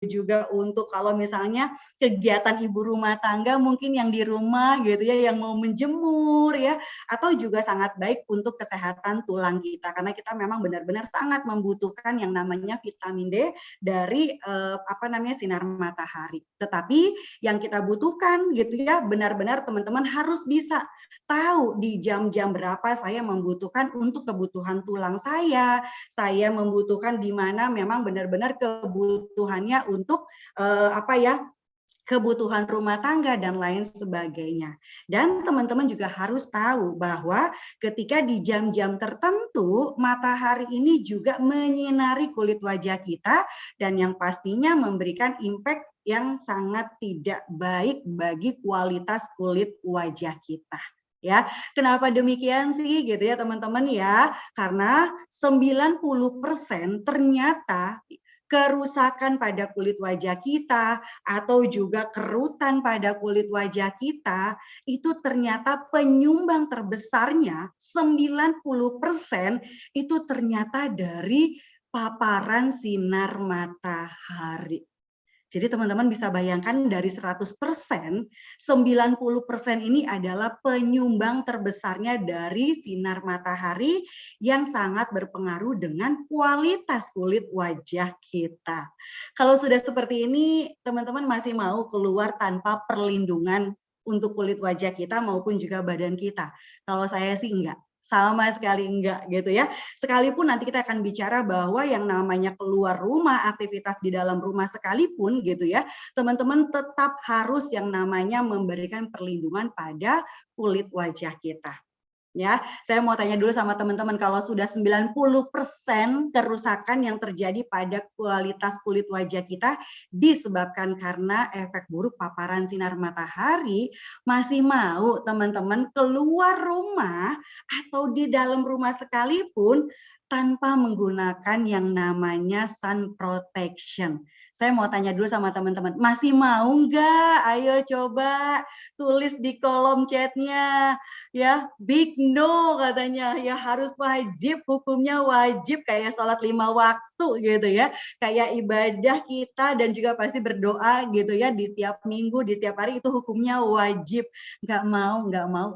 juga untuk kalau misalnya kegiatan ibu rumah tangga mungkin yang di rumah gitu ya, yang mau menjemur ya, atau juga sangat baik untuk kesehatan tulang kita karena kita memang benar-benar sangat membutuhkan yang namanya vitamin D dari sinar matahari. Tetapi yang kita butuhkan gitu ya, benar-benar teman-teman harus bisa tahu di jam-jam berapa saya membutuhkan untuk kebutuhan tulang saya membutuhkan di mana memang benar-benar kebutuhannya untuk kebutuhan rumah tangga dan lain sebagainya. Dan teman-teman juga harus tahu bahwa ketika di jam-jam tertentu matahari ini juga menyinari kulit wajah kita dan yang pastinya memberikan impact yang sangat tidak baik bagi kualitas kulit wajah kita. Ya, kenapa demikian sih gitu ya teman-teman ya? Karena 90% ternyata kerusakan pada kulit wajah kita atau juga kerutan pada kulit wajah kita itu ternyata penyumbang terbesarnya 90% itu ternyata dari paparan sinar matahari. Jadi teman-teman bisa bayangkan dari 100%, 90% ini adalah penyumbang terbesarnya dari sinar matahari yang sangat berpengaruh dengan kualitas kulit wajah kita. Kalau sudah seperti ini, teman-teman masih mau keluar tanpa perlindungan untuk kulit wajah kita maupun juga badan kita? Kalau saya sih enggak. Sama sekali enggak gitu ya. Sekalipun nanti kita akan bicara bahwa yang namanya keluar rumah, aktivitas di dalam rumah sekalipun gitu ya, teman-teman tetap harus yang namanya memberikan perlindungan pada kulit wajah kita. Ya, saya mau tanya dulu sama teman-teman kalau sudah 90% kerusakan yang terjadi pada kualitas kulit wajah kita disebabkan karena efek buruk paparan sinar matahari, masih mau teman-teman keluar rumah atau di dalam rumah sekalipun tanpa menggunakan yang namanya sun protection. Saya mau tanya dulu sama teman-teman, masih mau nggak? Ayo coba tulis di kolom chatnya ya, big no katanya ya, harus wajib, hukumnya wajib kayak sholat 5 waktu gitu ya, kayak ibadah kita dan juga pasti berdoa gitu ya di setiap minggu, di setiap hari itu hukumnya wajib. Nggak mau,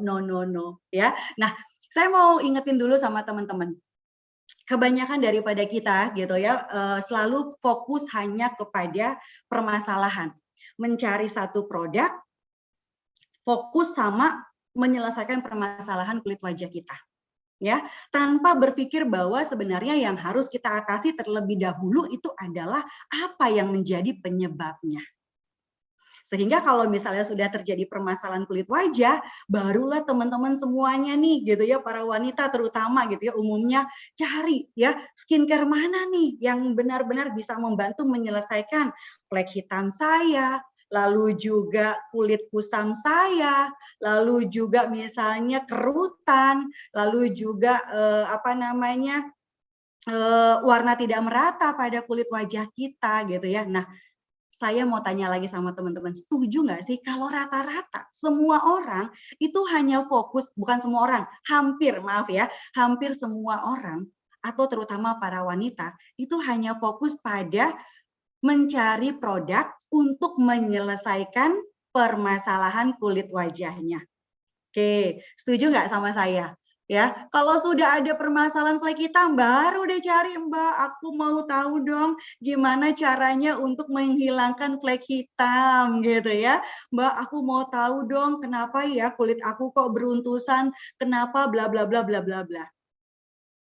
no no no ya. Nah, saya mau ingetin dulu sama teman-teman, kebanyakan daripada kita gitu ya selalu fokus hanya kepada permasalahan, mencari satu produk, fokus sama menyelesaikan permasalahan kulit wajah kita, ya, tanpa berpikir bahwa sebenarnya yang harus kita atasi terlebih dahulu itu adalah apa yang menjadi penyebabnya. Sehingga kalau misalnya sudah terjadi permasalahan kulit wajah, barulah teman-teman semuanya nih gitu ya, para wanita terutama gitu ya, umumnya cari ya skincare mana nih yang benar-benar bisa membantu menyelesaikan flek hitam saya, lalu juga kulit kusam saya, lalu juga misalnya kerutan, lalu juga warna tidak merata pada kulit wajah kita gitu ya. Nah, saya mau tanya lagi sama teman-teman, setuju nggak sih kalau rata-rata semua orang itu hanya fokus, bukan semua orang, hampir, maaf ya, hampir semua orang atau terutama para wanita itu hanya fokus pada mencari produk untuk menyelesaikan permasalahan kulit wajahnya. Oke, setuju nggak sama saya? Ya, kalau sudah ada permasalahan flek hitam, baru deh cari Mbak, aku mau tahu dong gimana caranya untuk menghilangkan flek hitam gitu ya. Mbak, aku mau tahu dong kenapa ya kulit aku kok beruntusan, kenapa bla bla bla bla bla bla.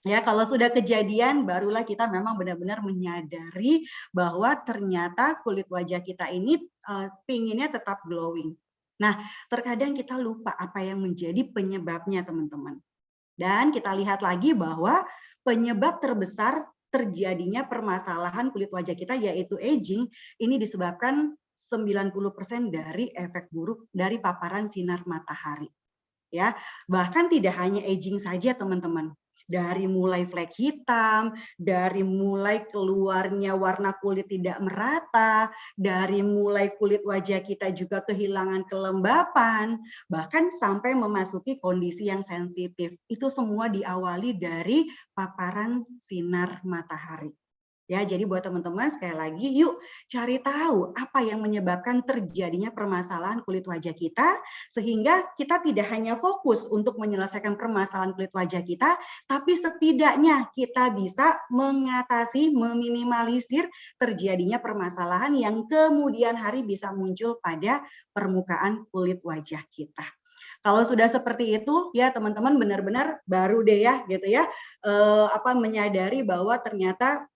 Ya, kalau sudah kejadian barulah kita memang benar-benar menyadari bahwa ternyata kulit wajah kita ini pinginnya tetap glowing. Nah, terkadang kita lupa apa yang menjadi penyebabnya, teman-teman. Dan kita lihat lagi bahwa penyebab terbesar terjadinya permasalahan kulit wajah kita yaitu aging ini disebabkan 90% dari efek buruk dari paparan sinar matahari. Ya, bahkan tidak hanya aging saja, teman-teman. Dari mulai flek hitam, dari mulai keluarnya warna kulit tidak merata, dari mulai kulit wajah kita juga kehilangan kelembapan, bahkan sampai memasuki kondisi yang sensitif. Itu semua diawali dari paparan sinar matahari. Ya, jadi buat teman-teman sekali lagi yuk cari tahu apa yang menyebabkan terjadinya permasalahan kulit wajah kita sehingga kita tidak hanya fokus untuk menyelesaikan permasalahan kulit wajah kita, tapi setidaknya kita bisa mengatasi, meminimalisir terjadinya permasalahan yang kemudian hari bisa muncul pada permukaan kulit wajah kita. Kalau sudah seperti itu ya teman-teman benar-benar baru deh ya gitu ya menyadari bahwa ternyata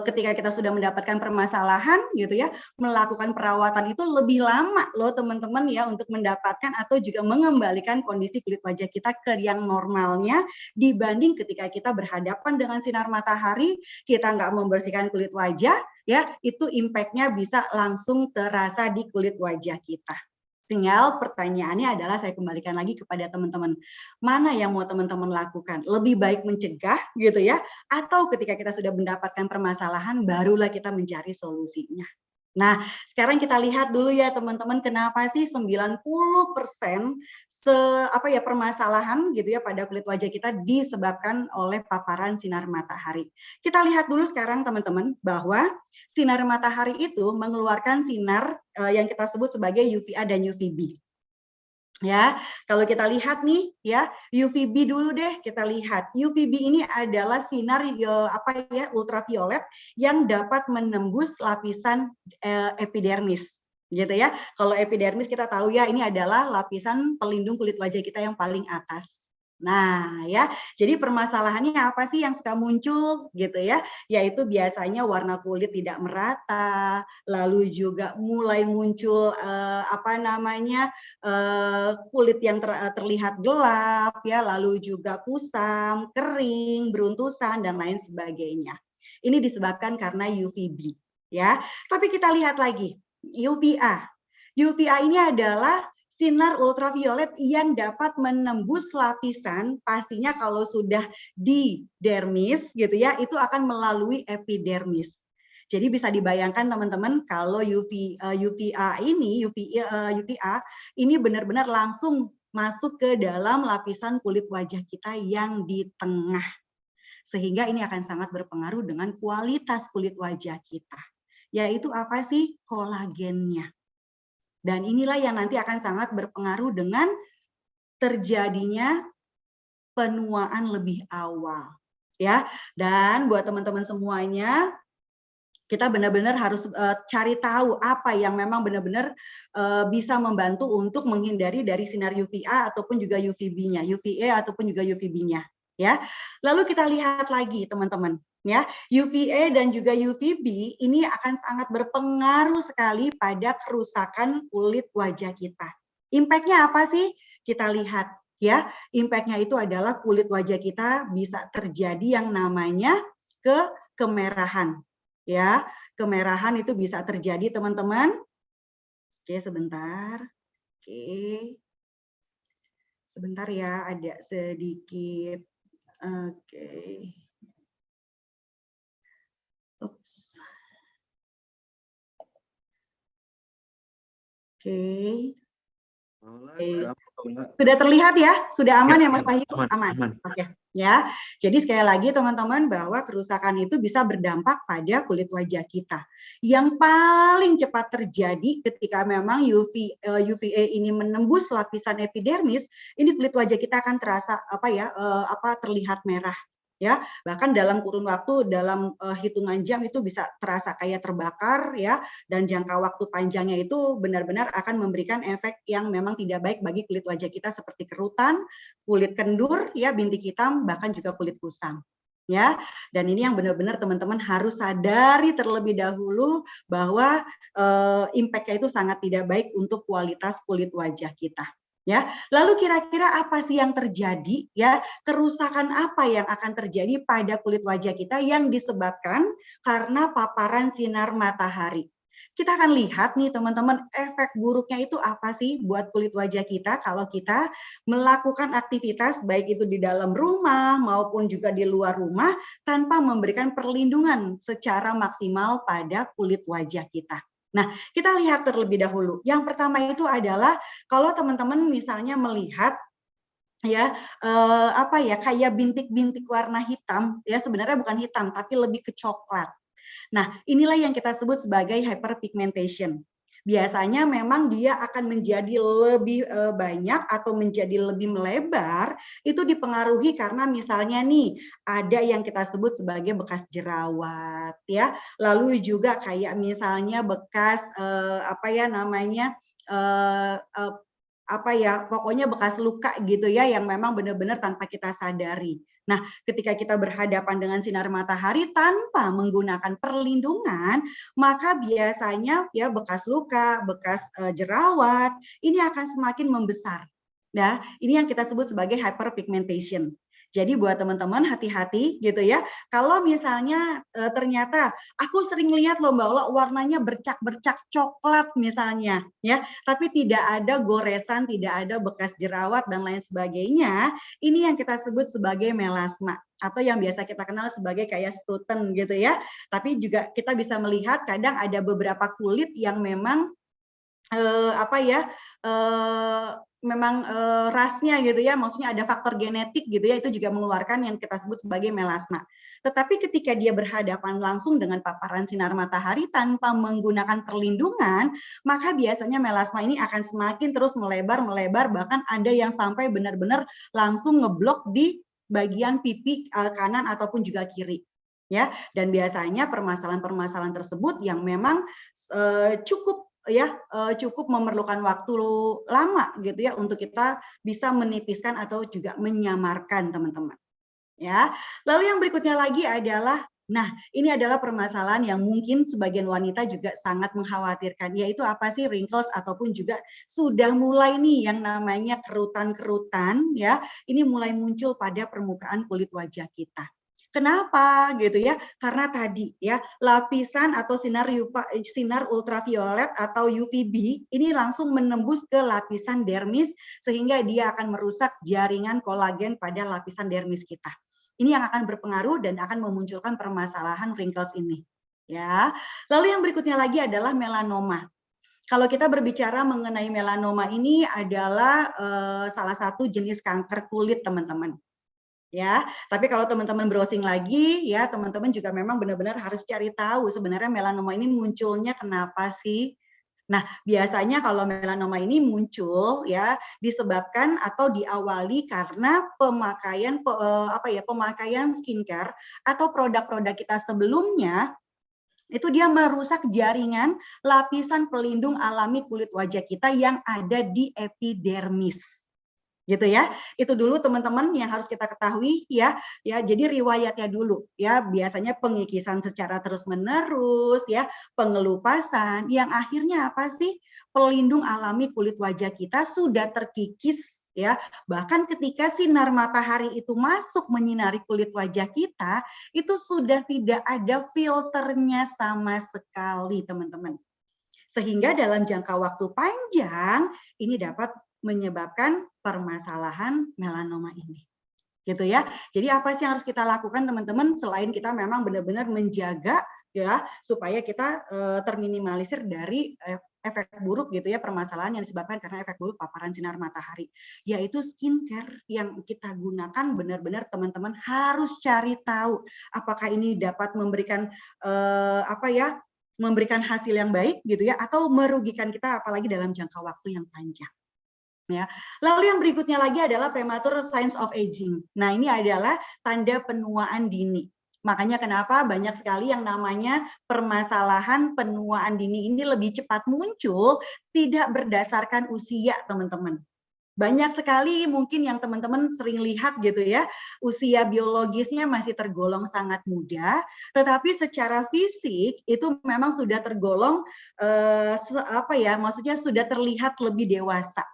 ketika kita sudah mendapatkan permasalahan gitu ya, melakukan perawatan itu lebih lama loh teman-teman ya untuk mendapatkan atau juga mengembalikan kondisi kulit wajah kita ke yang normalnya dibanding ketika kita berhadapan dengan sinar matahari, kita nggak membersihkan kulit wajah ya, itu impact-nya bisa langsung terasa di kulit wajah kita. Tinggal pertanyaannya adalah saya kembalikan lagi kepada teman-teman. Mana yang mau teman-teman lakukan? Lebih baik mencegah gitu ya, atau ketika kita sudah mendapatkan permasalahan barulah kita mencari solusinya. Nah, sekarang kita lihat dulu ya teman-teman kenapa sih 90% permasalahan gitu ya pada kulit wajah kita disebabkan oleh paparan sinar matahari. Kita lihat dulu sekarang teman-teman bahwa sinar matahari itu mengeluarkan sinar yang kita sebut sebagai UVA dan UVB. Ya, kalau kita lihat nih ya, UVB dulu deh kita lihat. UVB ini adalah sinar ultraviolet yang dapat menembus lapisan epidermis gitu ya. Kalau epidermis kita tahu ya ini adalah lapisan pelindung kulit wajah kita yang paling atas. Nah, ya, jadi permasalahannya apa sih yang suka muncul gitu ya? Yaitu biasanya warna kulit tidak merata, lalu juga mulai muncul kulit yang terlihat gelap ya, lalu juga kusam, kering, beruntusan dan lain sebagainya. Ini disebabkan karena UVB ya. Tapi kita lihat lagi UVA. UVA ini adalah sinar ultraviolet yang dapat menembus lapisan, pastinya kalau sudah di dermis gitu ya, itu akan melalui epidermis. Jadi bisa dibayangkan teman-teman kalau UVA ini benar-benar langsung masuk ke dalam lapisan kulit wajah kita yang di tengah. Sehingga ini akan sangat berpengaruh dengan kualitas kulit wajah kita. Yaitu apa sih? Kolagennya. Dan inilah yang nanti akan sangat berpengaruh dengan terjadinya penuaan lebih awal. Ya, dan buat teman-teman semuanya, kita benar-benar harus cari tahu apa yang memang benar-benar bisa membantu untuk menghindari dari sinar UVA ataupun juga UVB-nya, UVA ataupun juga UVB-nya. Ya, lalu kita lihat lagi teman-teman. Ya, UVA dan juga UVB ini akan sangat berpengaruh sekali pada kerusakan kulit wajah kita. Impact-nya apa sih? Kita lihat ya, impact-nya itu adalah kulit wajah kita bisa terjadi yang namanya kemerahan. Ya, kemerahan itu bisa terjadi teman-teman. Oke, sebentar. Oke. Sebentar ya, ada sedikit. Oke. Oops. Oke. Sudah terlihat ya? Sudah aman ya Mas Wahyu? Aman. Oke. Ya. Jadi sekali lagi teman-teman bahwa kerusakan itu bisa berdampak pada kulit wajah kita. Yang paling cepat terjadi ketika memang UVA ini menembus lapisan epidermis, ini kulit wajah kita akan terasa terlihat merah. Ya, bahkan dalam kurun waktu dalam hitungan jam itu bisa terasa kayak terbakar ya, dan jangka waktu panjangnya itu benar-benar akan memberikan efek yang memang tidak baik bagi kulit wajah kita seperti kerutan, kulit kendur ya, bintik hitam, bahkan juga kulit kusam. Ya, dan ini yang benar-benar teman-teman harus sadari terlebih dahulu bahwa impact-nya itu sangat tidak baik untuk kualitas kulit wajah kita. Ya, lalu kira-kira apa sih yang terjadi ya, kerusakan apa yang akan terjadi pada kulit wajah kita yang disebabkan karena paparan sinar matahari. Kita akan lihat nih teman-teman efek buruknya itu apa sih buat kulit wajah kita kalau kita melakukan aktivitas baik itu di dalam rumah maupun juga di luar rumah tanpa memberikan perlindungan secara maksimal pada kulit wajah kita. Nah, kita lihat terlebih dahulu. Yang pertama itu adalah kalau teman-teman misalnya melihat ya, apa ya, kayak bintik-bintik warna hitam, ya sebenarnya bukan hitam, tapi lebih ke coklat. Nah, inilah yang kita sebut sebagai hyperpigmentation. Biasanya memang dia akan menjadi lebih banyak atau menjadi lebih melebar, itu dipengaruhi karena misalnya nih, ada yang kita sebut sebagai bekas jerawat, ya. Lalu juga kayak misalnya bekas, apa ya namanya, eee eee, apa ya, pokoknya bekas luka gitu ya, yang memang benar-benar tanpa kita sadari. Nah, ketika kita berhadapan dengan sinar matahari tanpa menggunakan perlindungan, maka biasanya ya bekas luka, bekas jerawat, ini akan semakin membesar. Nah, ini yang kita sebut sebagai hyperpigmentation. Jadi buat teman-teman hati-hati gitu ya. Kalau misalnya ternyata aku sering lihat loh Mbak Ola warnanya bercak-bercak coklat misalnya ya, tapi tidak ada goresan, tidak ada bekas jerawat dan lain sebagainya, ini yang kita sebut sebagai melasma atau yang biasa kita kenal sebagai kayak spruten gitu ya. Tapi juga kita bisa melihat kadang ada beberapa kulit yang memang apa ya, memang rasnya gitu ya, maksudnya ada faktor genetik gitu ya, itu juga mengeluarkan yang kita sebut sebagai melasma. Tetapi ketika dia berhadapan langsung dengan paparan sinar matahari tanpa menggunakan perlindungan, maka biasanya melasma ini akan semakin terus melebar, bahkan ada yang sampai benar-benar langsung ngeblok di bagian pipi kanan ataupun juga kiri. Ya, dan biasanya permasalahan-permasalahan tersebut yang memang cukup ya cukup memerlukan waktu lama gitu ya untuk kita bisa menipiskan atau juga menyamarkan teman-teman ya. Lalu yang berikutnya lagi adalah nah, ini adalah permasalahan yang mungkin sebagian wanita juga sangat mengkhawatirkan, yaitu apa sih wrinkles ataupun juga sudah mulai nih yang namanya kerutan-kerutan ya, ini mulai muncul pada permukaan kulit wajah kita. Kenapa gitu ya? Karena tadi ya lapisan atau sinar ultraviolet atau UVB ini langsung menembus ke lapisan dermis sehingga dia akan merusak jaringan kolagen pada lapisan dermis kita. Ini yang akan berpengaruh dan akan memunculkan permasalahan wrinkles ini. Ya. Lalu yang berikutnya lagi adalah melanoma. Kalau kita berbicara mengenai melanoma ini adalah salah satu jenis kanker kulit, teman-teman. Ya, tapi kalau teman-teman browsing lagi ya, teman-teman juga memang benar-benar harus cari tahu sebenarnya melanoma ini munculnya kenapa sih? Nah, biasanya kalau melanoma ini muncul ya disebabkan atau diawali karena pemakaian skincare atau produk-produk kita sebelumnya itu dia merusak jaringan lapisan pelindung alami kulit wajah kita yang ada di epidermis gitu ya. Itu dulu teman-teman yang harus kita ketahui ya. Ya, jadi riwayatnya dulu ya. Biasanya pengikisan secara terus-menerus ya, pengelupasan yang akhirnya apa sih? Pelindung alami kulit wajah kita sudah terkikis ya. Bahkan ketika sinar matahari itu masuk menyinari kulit wajah kita, itu sudah tidak ada filternya sama sekali, teman-teman. Sehingga dalam jangka waktu panjang ini dapat menyebabkan permasalahan melanoma ini. Gitu ya. Jadi apa sih yang harus kita lakukan teman-teman selain kita memang benar-benar menjaga ya supaya kita terminimalisir dari efek buruk gitu ya permasalahan yang disebabkan karena efek buruk paparan sinar matahari, yaitu skincare yang kita gunakan benar-benar teman-teman harus cari tahu apakah ini dapat memberikan apa ya memberikan hasil yang baik gitu ya atau merugikan kita apalagi dalam jangka waktu yang panjang. Ya. Lalu yang berikutnya lagi adalah premature signs of aging. Nah, ini adalah tanda penuaan dini. Makanya kenapa banyak sekali yang namanya permasalahan penuaan dini ini lebih cepat muncul tidak berdasarkan usia, teman-teman. Banyak sekali mungkin yang teman-teman sering lihat gitu ya, usia biologisnya masih tergolong sangat muda, tetapi secara fisik itu memang sudah tergolong apa ya, maksudnya sudah terlihat lebih dewasa.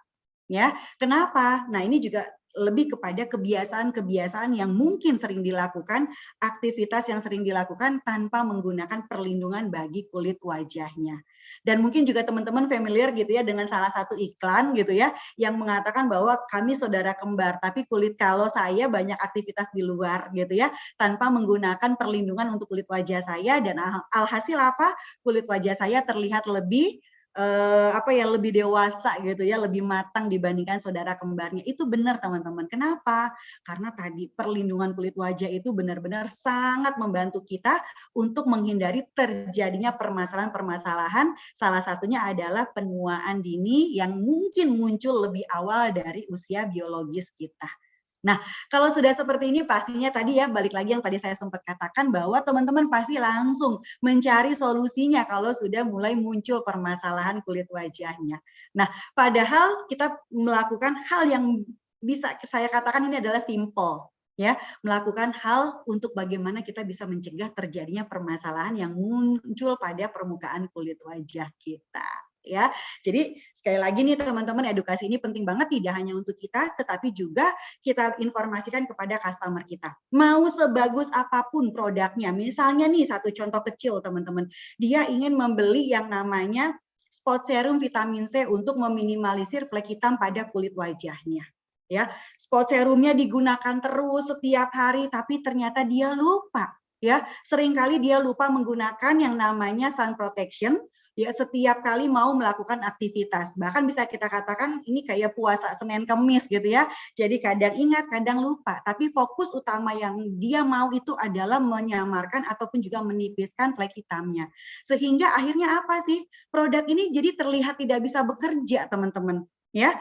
Ya, kenapa? Nah, ini juga lebih kepada kebiasaan-kebiasaan yang mungkin sering dilakukan, aktivitas yang sering dilakukan tanpa menggunakan perlindungan bagi kulit wajahnya. Dan mungkin juga teman-teman familiar gitu ya dengan salah satu iklan gitu ya, yang mengatakan bahwa kami saudara kembar, tapi kalau saya banyak aktivitas di luar gitu ya, tanpa menggunakan perlindungan untuk kulit wajah saya dan alhasil apa? Kulit wajah saya terlihat lebih apa ya, lebih dewasa gitu ya, lebih matang dibandingkan saudara kembarnya. Itu benar teman-teman. Kenapa? Karena tadi perlindungan kulit wajah itu benar-benar sangat membantu kita untuk menghindari terjadinya permasalahan-permasalahan. Salah satunya adalah penuaan dini yang mungkin muncul lebih awal dari usia biologis kita. Nah, kalau sudah seperti ini pastinya tadi ya, balik lagi yang tadi saya sempat katakan bahwa teman-teman pasti langsung mencari solusinya kalau sudah mulai muncul permasalahan kulit wajahnya. Nah, padahal kita melakukan hal yang bisa saya katakan ini adalah simple, ya, melakukan hal untuk bagaimana kita bisa mencegah terjadinya permasalahan yang muncul pada permukaan kulit wajah kita. Ya, jadi sekali lagi nih teman-teman, edukasi ini penting banget tidak hanya untuk kita, tetapi juga kita informasikan kepada customer kita. Mau sebagus apapun produknya, misalnya nih satu contoh kecil teman-teman, dia ingin membeli yang namanya spot serum vitamin C untuk meminimalisir flek hitam pada kulit wajahnya. Ya, spot serumnya digunakan terus setiap hari, tapi ternyata dia lupa. Ya, seringkali dia lupa menggunakan yang namanya sun protection. Ya, setiap kali mau melakukan aktivitas, bahkan bisa kita katakan ini kayak puasa Senin Kemis gitu ya. Jadi kadang ingat, kadang lupa. Tapi fokus utama yang dia mau itu adalah menyamarkan ataupun juga menipiskan flek hitamnya. Sehingga akhirnya apa sih? Produk ini jadi terlihat tidak bisa bekerja, teman-teman. Ya,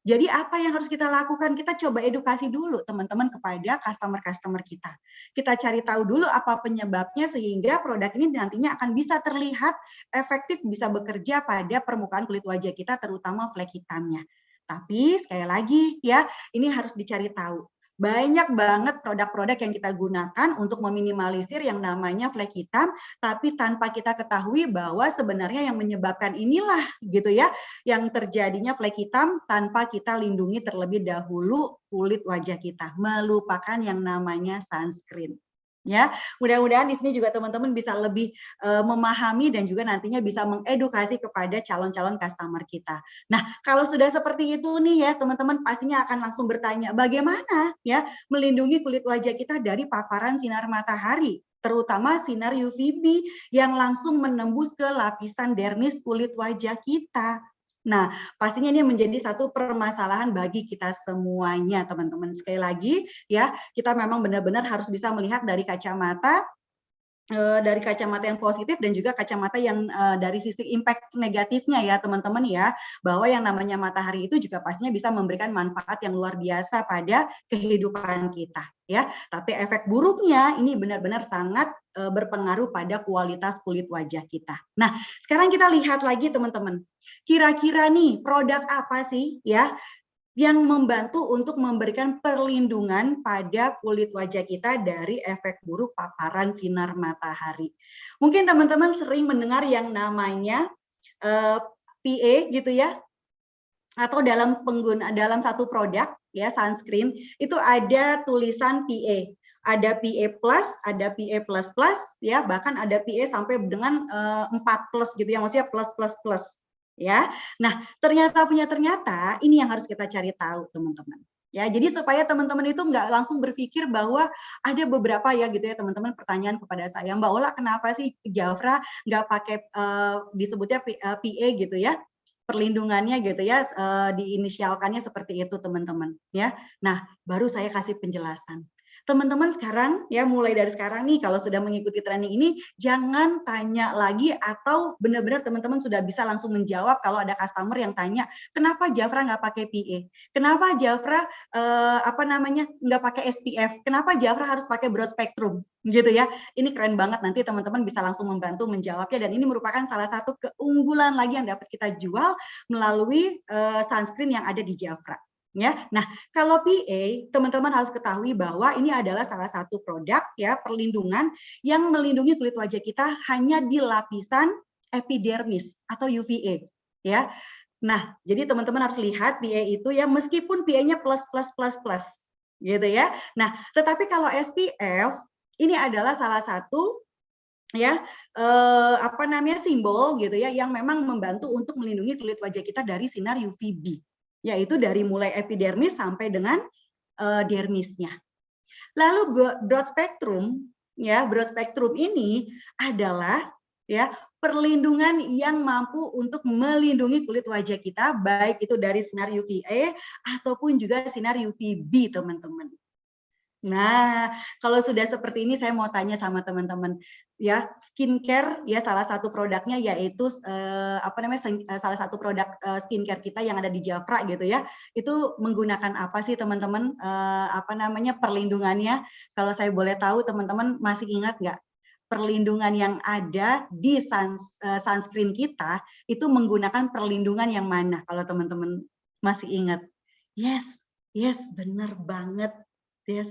jadi apa yang harus kita lakukan? Kita coba edukasi dulu teman-teman kepada customer-customer kita. Kita cari tahu dulu apa penyebabnya sehingga produk ini nantinya akan bisa terlihat efektif bisa bekerja pada permukaan kulit wajah kita terutama flek hitamnya. Tapi sekali lagi ya, ini harus dicari tahu. Banyak banget produk-produk yang kita gunakan untuk meminimalisir yang namanya flek hitam, tapi tanpa kita ketahui bahwa sebenarnya yang menyebabkan inilah gitu ya, yang terjadinya flek hitam tanpa kita lindungi terlebih dahulu kulit wajah kita, melupakan yang namanya sunscreen. Ya, mudah-mudahan di sini juga teman-teman bisa lebih memahami dan juga nantinya bisa mengedukasi kepada calon-calon customer kita. Nah, kalau sudah seperti itu nih ya, teman-teman pastinya akan langsung bertanya, bagaimana ya melindungi kulit wajah kita dari paparan sinar matahari, terutama sinar UVB yang langsung menembus ke lapisan dermis kulit wajah kita. Nah, pastinya ini menjadi satu permasalahan bagi kita semuanya, teman-teman. Sekali lagi, ya, kita memang benar-benar harus bisa melihat dari kacamata yang positif dan juga kacamata yang dari sisi impact negatifnya ya teman-teman ya, bahwa yang namanya matahari itu juga pastinya bisa memberikan manfaat yang luar biasa pada kehidupan kita ya, tapi efek buruknya ini benar-benar sangat berpengaruh pada kualitas kulit wajah kita. Nah, sekarang kita lihat lagi teman-teman, kira-kira nih produk apa sih ya yang membantu untuk memberikan perlindungan pada kulit wajah kita dari efek buruk paparan sinar matahari. Mungkin teman-teman sering mendengar yang namanya PA gitu ya, atau dalam satu produk ya sunscreen itu ada tulisan PA. Ada PA plus, ada PA plus plus ya, bahkan ada PA sampai dengan 4 plus gitu ya, maksudnya plus plus plus. Ya, nah ternyata ini yang harus kita cari tahu teman-teman. Ya, jadi supaya teman-teman itu nggak langsung berpikir bahwa ada beberapa ya gitu ya teman-teman pertanyaan kepada saya, Mbak Ola kenapa sih Jafra nggak pakai disebutnya PA gitu ya, perlindungannya gitu ya, diinisialkannya seperti itu teman-teman ya. Nah, baru saya kasih penjelasan. Teman-teman sekarang ya mulai dari sekarang nih kalau sudah mengikuti training ini jangan tanya lagi atau benar-benar teman-teman sudah bisa langsung menjawab kalau ada customer yang tanya kenapa Jafra nggak pakai PA, kenapa Jafra nggak pakai SPF, kenapa Jafra harus pakai broad spectrum gitu ya. Ini keren banget, nanti teman-teman bisa langsung membantu menjawabnya dan ini merupakan salah satu keunggulan lagi yang dapat kita jual melalui sunscreen yang ada di Jafra. Ya, nah kalau PA teman-teman harus ketahui bahwa ini adalah salah satu produk ya perlindungan yang melindungi kulit wajah kita hanya di lapisan epidermis atau UVA ya. Nah jadi teman-teman harus lihat PA itu ya meskipun PA-nya plus plus plus plus gitu ya. Nah tetapi kalau SPF ini adalah salah satu ya simbol gitu ya yang memang membantu untuk melindungi kulit wajah kita dari sinar UVB. Yaitu dari mulai epidermis sampai dengan dermisnya. Lalu broad spectrum ini adalah ya perlindungan yang mampu untuk melindungi kulit wajah kita, baik itu dari sinar UVA ataupun juga sinar UVB, teman-teman. Nah, kalau sudah seperti ini saya mau tanya sama teman-teman, ya skincare ya salah satu produknya yaitu salah satu produk skincare kita yang ada di Jafra gitu ya, itu menggunakan apa sih teman-teman, perlindungannya? Kalau saya boleh tahu teman-teman masih ingat nggak? Perlindungan yang ada di sunscreen kita itu menggunakan perlindungan yang mana? Kalau teman-teman masih ingat? Yes, benar banget. Yes,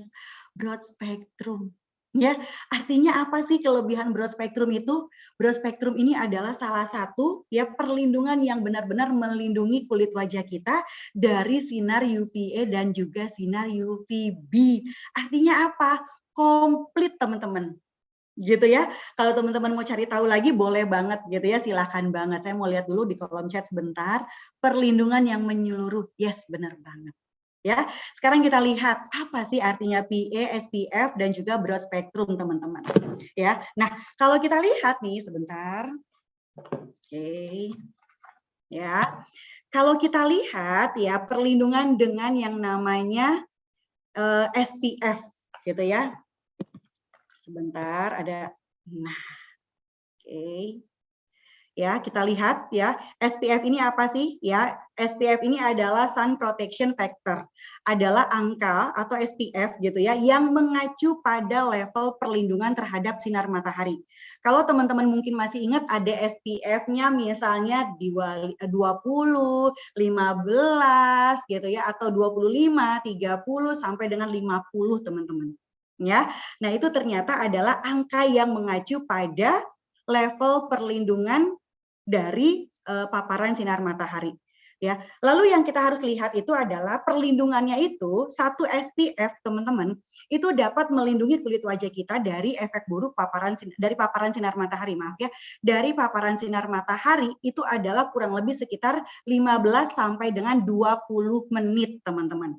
broad spectrum. Ya, artinya apa sih kelebihan broad spectrum itu? Broad spectrum ini adalah salah satu ya perlindungan yang benar-benar melindungi kulit wajah kita dari sinar UVA dan juga sinar UVB. Artinya apa? Komplit, teman-teman. Gitu ya. Kalau teman-teman mau cari tahu lagi boleh banget gitu ya, silahkan banget. Saya mau lihat dulu di kolom chat sebentar. Perlindungan yang menyeluruh. Yes, benar banget. Ya, sekarang kita lihat apa sih artinya PA, SPF dan juga broad spectrum, teman-teman. Ya, nah kalau kita lihat nih sebentar, oke, ya, kalau kita lihat ya perlindungan dengan yang namanya SPF, gitu ya. Sebentar ada, nah, oke. Ya, kita lihat ya, SPF ini apa sih? Ya, SPF ini adalah sun protection factor. Adalah angka atau SPF gitu ya yang mengacu pada level perlindungan terhadap sinar matahari. Kalau teman-teman mungkin masih ingat ada SPF-nya misalnya di 20, 15 gitu ya atau 25, 30 sampai dengan 50 teman-teman. Ya. Nah, itu ternyata adalah angka yang mengacu pada level perlindungan dari paparan sinar matahari. Ya, lalu yang kita harus lihat itu adalah perlindungannya itu satu SPF teman-teman itu dapat melindungi kulit wajah kita dari efek buruk paparan sinar matahari, maaf ya, dari paparan sinar matahari itu adalah kurang lebih sekitar 15 sampai dengan 20 menit teman-teman.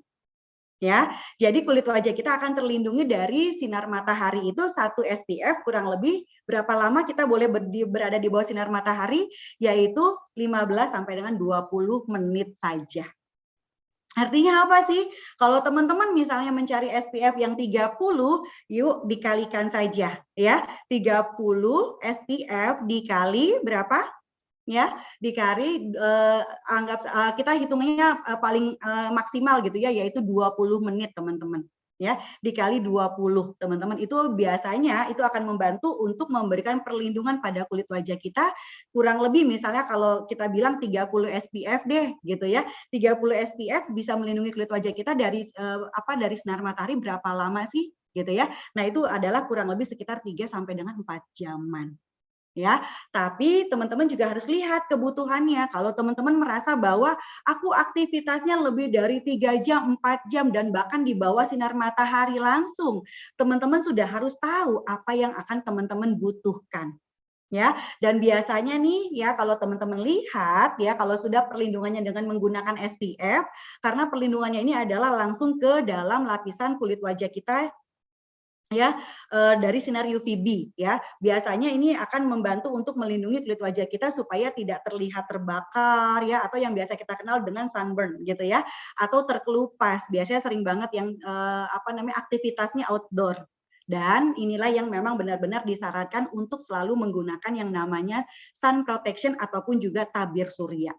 Ya, jadi kulit wajah kita akan terlindungi dari sinar matahari itu satu SPF kurang lebih berapa lama kita boleh berada di bawah sinar matahari, yaitu 15 sampai dengan 20 menit saja. Artinya apa sih? Kalau teman-teman misalnya mencari SPF yang 30, yuk dikalikan saja ya. 30 SPF dikali berapa? Ya, dikali anggap kita hitungnya paling maksimal gitu ya, yaitu 20 menit teman-teman. Ya, dikali 20 teman-teman itu biasanya itu akan membantu untuk memberikan perlindungan pada kulit wajah kita kurang lebih misalnya kalau kita bilang 30 SPF deh gitu ya. 30 SPF bisa melindungi kulit wajah kita dari dari sinar matahari berapa lama sih gitu ya. Nah, itu adalah kurang lebih sekitar 3 sampai dengan 4 jaman. Ya, tapi teman-teman juga harus lihat kebutuhannya. Kalau teman-teman merasa bahwa aku aktivitasnya lebih dari 3 jam, 4 jam, dan bahkan di bawah sinar matahari langsung, teman-teman sudah harus tahu apa yang akan teman-teman butuhkan. Ya, dan biasanya nih ya kalau teman-teman lihat ya kalau sudah perlindungannya dengan menggunakan SPF, karena perlindungannya ini adalah langsung ke dalam lapisan kulit wajah kita ya dari sinar UVB ya. Biasanya ini akan membantu untuk melindungi kulit wajah kita supaya tidak terlihat terbakar ya atau yang biasa kita kenal dengan sunburn gitu ya atau terkelupas. Biasanya sering banget yang aktivitasnya outdoor. Dan inilah yang memang benar-benar disarankan untuk selalu menggunakan yang namanya sun protection ataupun juga tabir surya.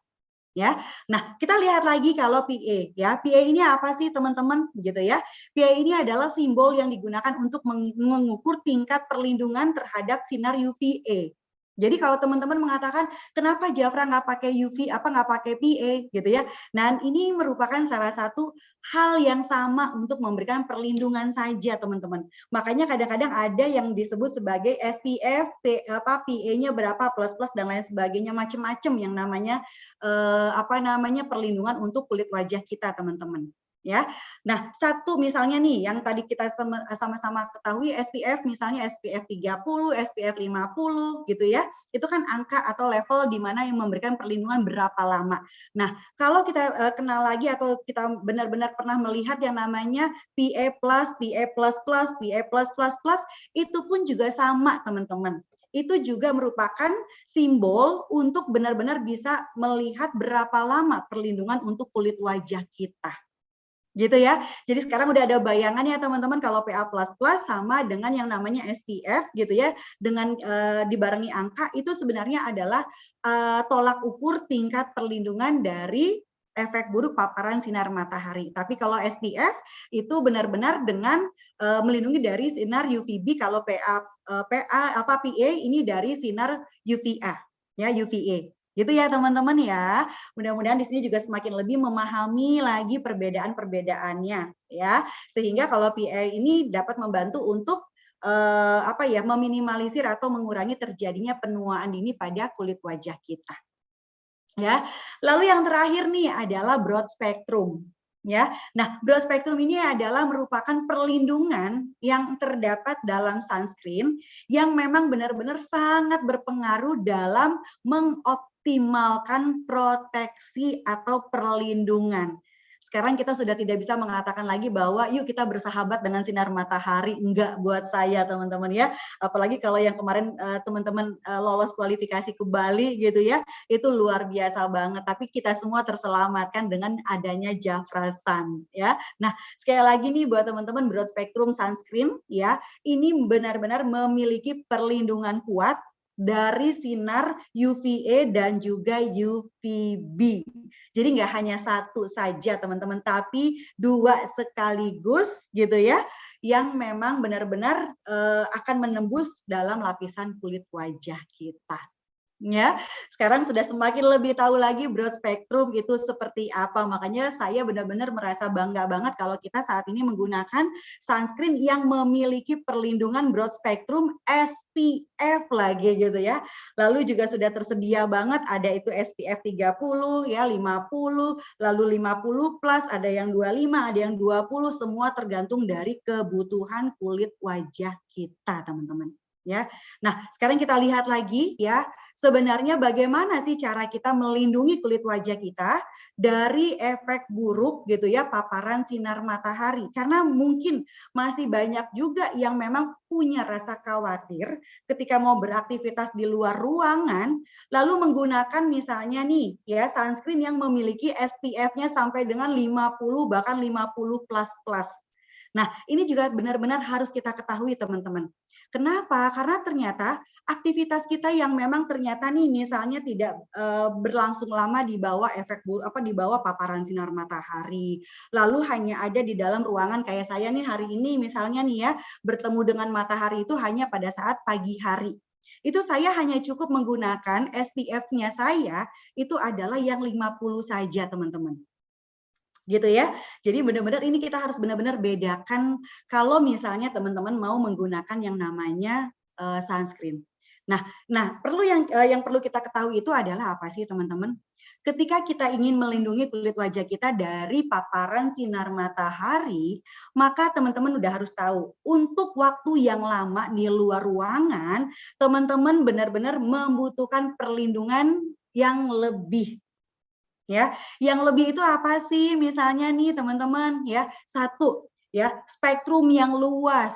Ya, nah kita lihat lagi kalau PA ya, PA ini apa sih teman-teman gitu ya? PA ini adalah simbol yang digunakan untuk mengukur tingkat perlindungan terhadap sinar UVA. Jadi kalau teman-teman mengatakan kenapa Jafra nggak pakai UV, nggak pakai PA gitu ya? Nah ini merupakan salah satu hal yang sama untuk memberikan perlindungan saja teman-teman. Makanya kadang-kadang ada yang disebut sebagai SPF, PA-nya berapa plus dan lain sebagainya macam-macam yang namanya perlindungan untuk kulit wajah kita teman-teman. Ya, nah satu misalnya nih yang tadi kita sama-sama ketahui SPF misalnya SPF 30, SPF 50 gitu ya, itu kan angka atau level di mana yang memberikan perlindungan berapa lama. Nah kalau kita kenal lagi atau kita benar-benar pernah melihat yang namanya PA+, PA++, PA+++, itu pun juga sama teman-teman. itu juga merupakan simbol untuk benar-benar bisa melihat berapa lama perlindungan untuk kulit wajah kita. Gitu ya. Jadi sekarang udah ada bayangan ya teman-teman, kalau PA++ sama dengan yang namanya SPF gitu ya, dengan dibarengi angka itu sebenarnya adalah tolak ukur tingkat perlindungan dari efek buruk paparan sinar matahari. Tapi kalau SPF itu benar-benar dengan melindungi dari sinar UVB, kalau PA ini dari sinar UVA ya, UVA. Gitu ya teman-teman ya. Mudah-mudahan di sini juga semakin lebih memahami lagi perbedaan-perbedaannya ya. Sehingga kalau PA ini dapat membantu untuk meminimalisir atau mengurangi terjadinya penuaan dini pada kulit wajah kita. Ya. Lalu yang terakhir nih adalah broad spectrum. Ya, nah broad spectrum ini adalah merupakan perlindungan yang terdapat dalam sunscreen yang memang benar-benar sangat berpengaruh dalam mengoptimalkan proteksi atau perlindungan. Sekarang kita sudah tidak bisa mengatakan lagi bahwa yuk kita bersahabat dengan sinar matahari. Enggak buat saya teman-teman ya. Apalagi kalau yang kemarin teman-teman lolos kualifikasi ke Bali gitu ya. Itu luar biasa banget. Tapi kita semua terselamatkan dengan adanya Jafra Sun ya. Nah sekali lagi nih buat teman-teman broad spectrum sunscreen ya. Ini benar-benar memiliki perlindungan kuat dari sinar UVA dan juga UVB. Jadi nggak hanya satu saja teman-teman, tapi dua sekaligus gitu ya, yang memang benar-benar akan menembus dalam lapisan kulit wajah kita. Ya, sekarang sudah semakin lebih tahu lagi broad spectrum itu seperti apa. Makanya saya benar-benar merasa bangga banget kalau kita saat ini menggunakan sunscreen yang memiliki perlindungan broad spectrum SPF lagi gitu ya. Lalu juga sudah tersedia banget ada itu SPF 30 ya, 50, lalu 50 plus, ada yang 25, ada yang 20, semua tergantung dari kebutuhan kulit wajah kita, teman-teman. Ya. Nah, sekarang kita lihat lagi ya, sebenarnya bagaimana sih cara kita melindungi kulit wajah kita dari efek buruk gitu ya, paparan sinar matahari. Karena mungkin masih banyak juga yang memang punya rasa khawatir ketika mau beraktivitas di luar ruangan, lalu menggunakan misalnya nih ya sunscreen yang memiliki SPF-nya sampai dengan 50 bahkan 50 plus plus. Nah, ini juga benar-benar harus kita ketahui teman-teman. Kenapa? Karena ternyata aktivitas kita yang memang ternyata nih misalnya tidak berlangsung lama di bawah efek di bawah paparan sinar matahari. Lalu hanya ada di dalam ruangan kayak saya nih hari ini misalnya nih ya, bertemu dengan matahari itu hanya pada saat pagi hari. Itu saya hanya cukup menggunakan SPF-nya saya itu adalah yang 50 saja teman-teman. Gitu ya. Jadi benar-benar ini kita harus benar-benar bedakan kalau misalnya teman-teman mau menggunakan yang namanya sunscreen. Nah, perlu yang perlu kita ketahui itu adalah apa sih teman-teman? Ketika kita ingin melindungi kulit wajah kita dari paparan sinar matahari, maka teman-teman udah harus tahu untuk waktu yang lama di luar ruangan, teman-teman benar-benar membutuhkan perlindungan yang lebih. Ya, yang lebih itu apa sih? Misalnya nih teman-teman ya, satu ya, spektrum yang luas.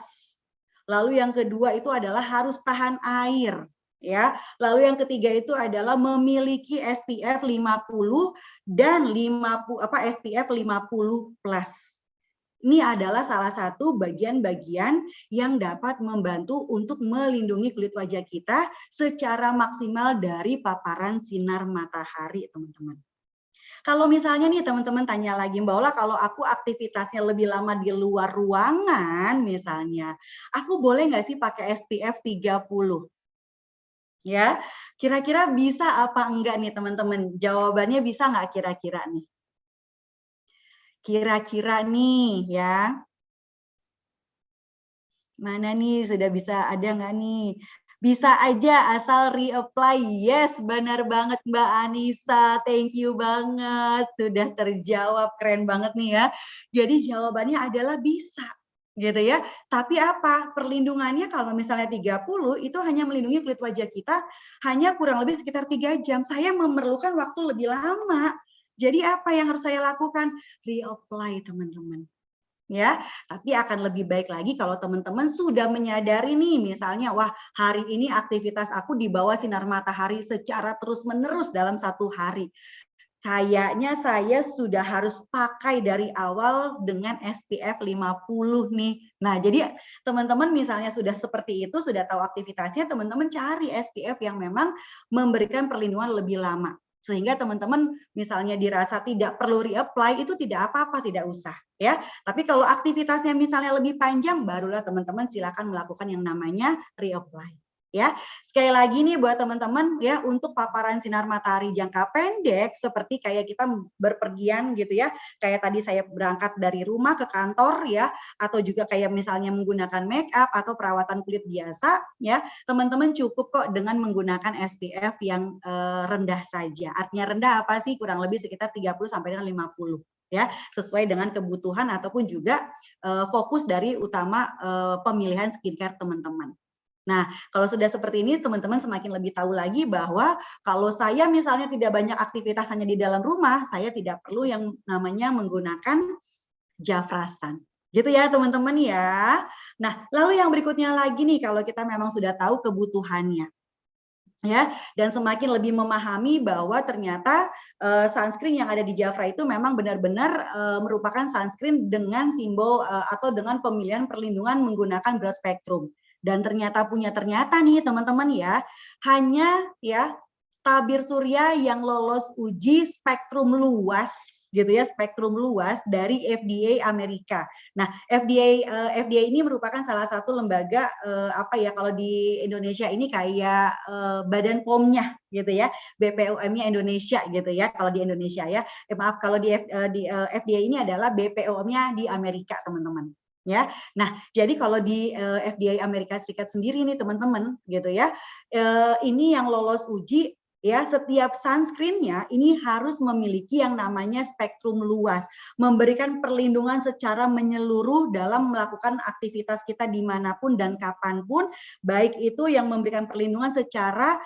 Lalu yang kedua itu adalah harus tahan air ya. Lalu yang ketiga itu adalah memiliki SPF 50 dan SPF 50 plus. Ini adalah salah satu bagian-bagian yang dapat membantu untuk melindungi kulit wajah kita secara maksimal dari paparan sinar matahari, teman-teman. Kalau misalnya nih teman-teman tanya lagi, Mbak Ola, kalau aku aktivitasnya lebih lama di luar ruangan misalnya, aku boleh nggak sih pakai SPF 30? Ya, kira-kira bisa apa enggak nih teman-teman? Jawabannya bisa nggak kira-kira nih? Kira-kira nih ya. Mana nih, sudah bisa ada nggak nih? Bisa aja asal reapply. Yes, benar banget Mbak Anissa. Thank you banget. Sudah terjawab, keren banget nih ya. Jadi jawabannya adalah bisa. Gitu ya. Tapi apa? Perlindungannya kalau misalnya 30 itu hanya melindungi kulit wajah kita hanya kurang lebih sekitar 3 jam. Saya memerlukan waktu lebih lama. Jadi apa yang harus saya lakukan? Reapply teman-teman. ya. Tapi akan lebih baik lagi kalau teman-teman sudah menyadari nih, misalnya, wah hari ini aktivitas aku di bawah sinar matahari secara terus-menerus dalam satu hari. Kayaknya saya sudah harus pakai dari awal dengan SPF 50 nih. Nah, jadi teman-teman misalnya sudah seperti itu, sudah tahu aktivitasnya, teman-teman cari SPF yang memang memberikan perlindungan lebih lama. Sehingga teman-teman misalnya dirasa tidak perlu reapply, itu tidak apa-apa, tidak usah. Ya, tapi kalau aktivitasnya misalnya lebih panjang, barulah teman-teman silakan melakukan yang namanya reapply. Ya, sekali lagi nih buat teman-teman ya, untuk paparan sinar matahari jangka pendek seperti kayak kita berpergian gitu ya, kayak tadi saya berangkat dari rumah ke kantor ya, atau juga kayak misalnya menggunakan make up atau perawatan kulit biasa ya, teman-teman cukup kok dengan menggunakan SPF yang rendah saja. Artinya rendah apa sih? Kurang lebih sekitar 30 sampai dengan 50 ya, sesuai dengan kebutuhan ataupun juga fokus dari utama pemilihan skincare teman-teman. Nah, kalau sudah seperti ini, teman-teman semakin lebih tahu lagi bahwa kalau saya misalnya tidak banyak aktivitas hanya di dalam rumah, saya tidak perlu yang namanya menggunakan Jafrasan. Gitu ya, teman-teman ya. Nah, lalu yang berikutnya lagi nih, kalau kita memang sudah tahu kebutuhannya. Ya, dan semakin lebih memahami bahwa ternyata sunscreen yang ada di Jafra itu memang benar-benar merupakan sunscreen dengan simbol atau dengan pemilihan perlindungan menggunakan broad spectrum. Dan ternyata nih teman-teman ya, hanya ya tabir surya yang lolos uji spektrum luas gitu ya, spektrum luas dari FDA Amerika. Nah, FDA ini merupakan salah satu lembaga apa ya, kalau di Indonesia ini kayak Badan POM-nya gitu ya, BPOM-nya Indonesia gitu ya, kalau di Indonesia ya. Maaf, kalau di FDA ini adalah BPOM-nya di Amerika, teman-teman. Ya, nah jadi kalau di FDA Amerika Serikat sendiri nih teman-teman gitu ya, ini yang lolos uji ya, setiap sunscreen-nya ini harus memiliki yang namanya spektrum luas, memberikan perlindungan secara menyeluruh dalam melakukan aktivitas kita dimanapun dan kapanpun, baik itu yang memberikan perlindungan secara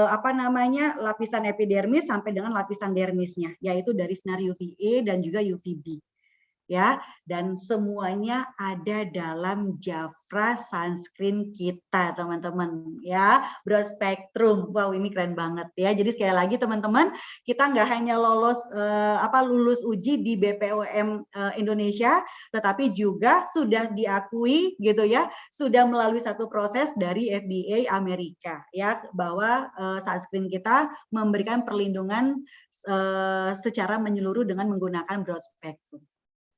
apa namanya lapisan epidermis sampai dengan lapisan dermisnya, yaitu dari sinar UVA dan juga UVB. Ya, dan semuanya ada dalam Jafra sunscreen kita, teman-teman ya, broad spectrum. Wow, ini keren banget ya. Jadi sekali lagi teman-teman, kita nggak hanya lulus uji di BPOM Indonesia, tetapi juga sudah diakui gitu ya, sudah melalui satu proses dari FDA Amerika ya, bahwa sunscreen kita memberikan perlindungan secara menyeluruh dengan menggunakan broad spectrum.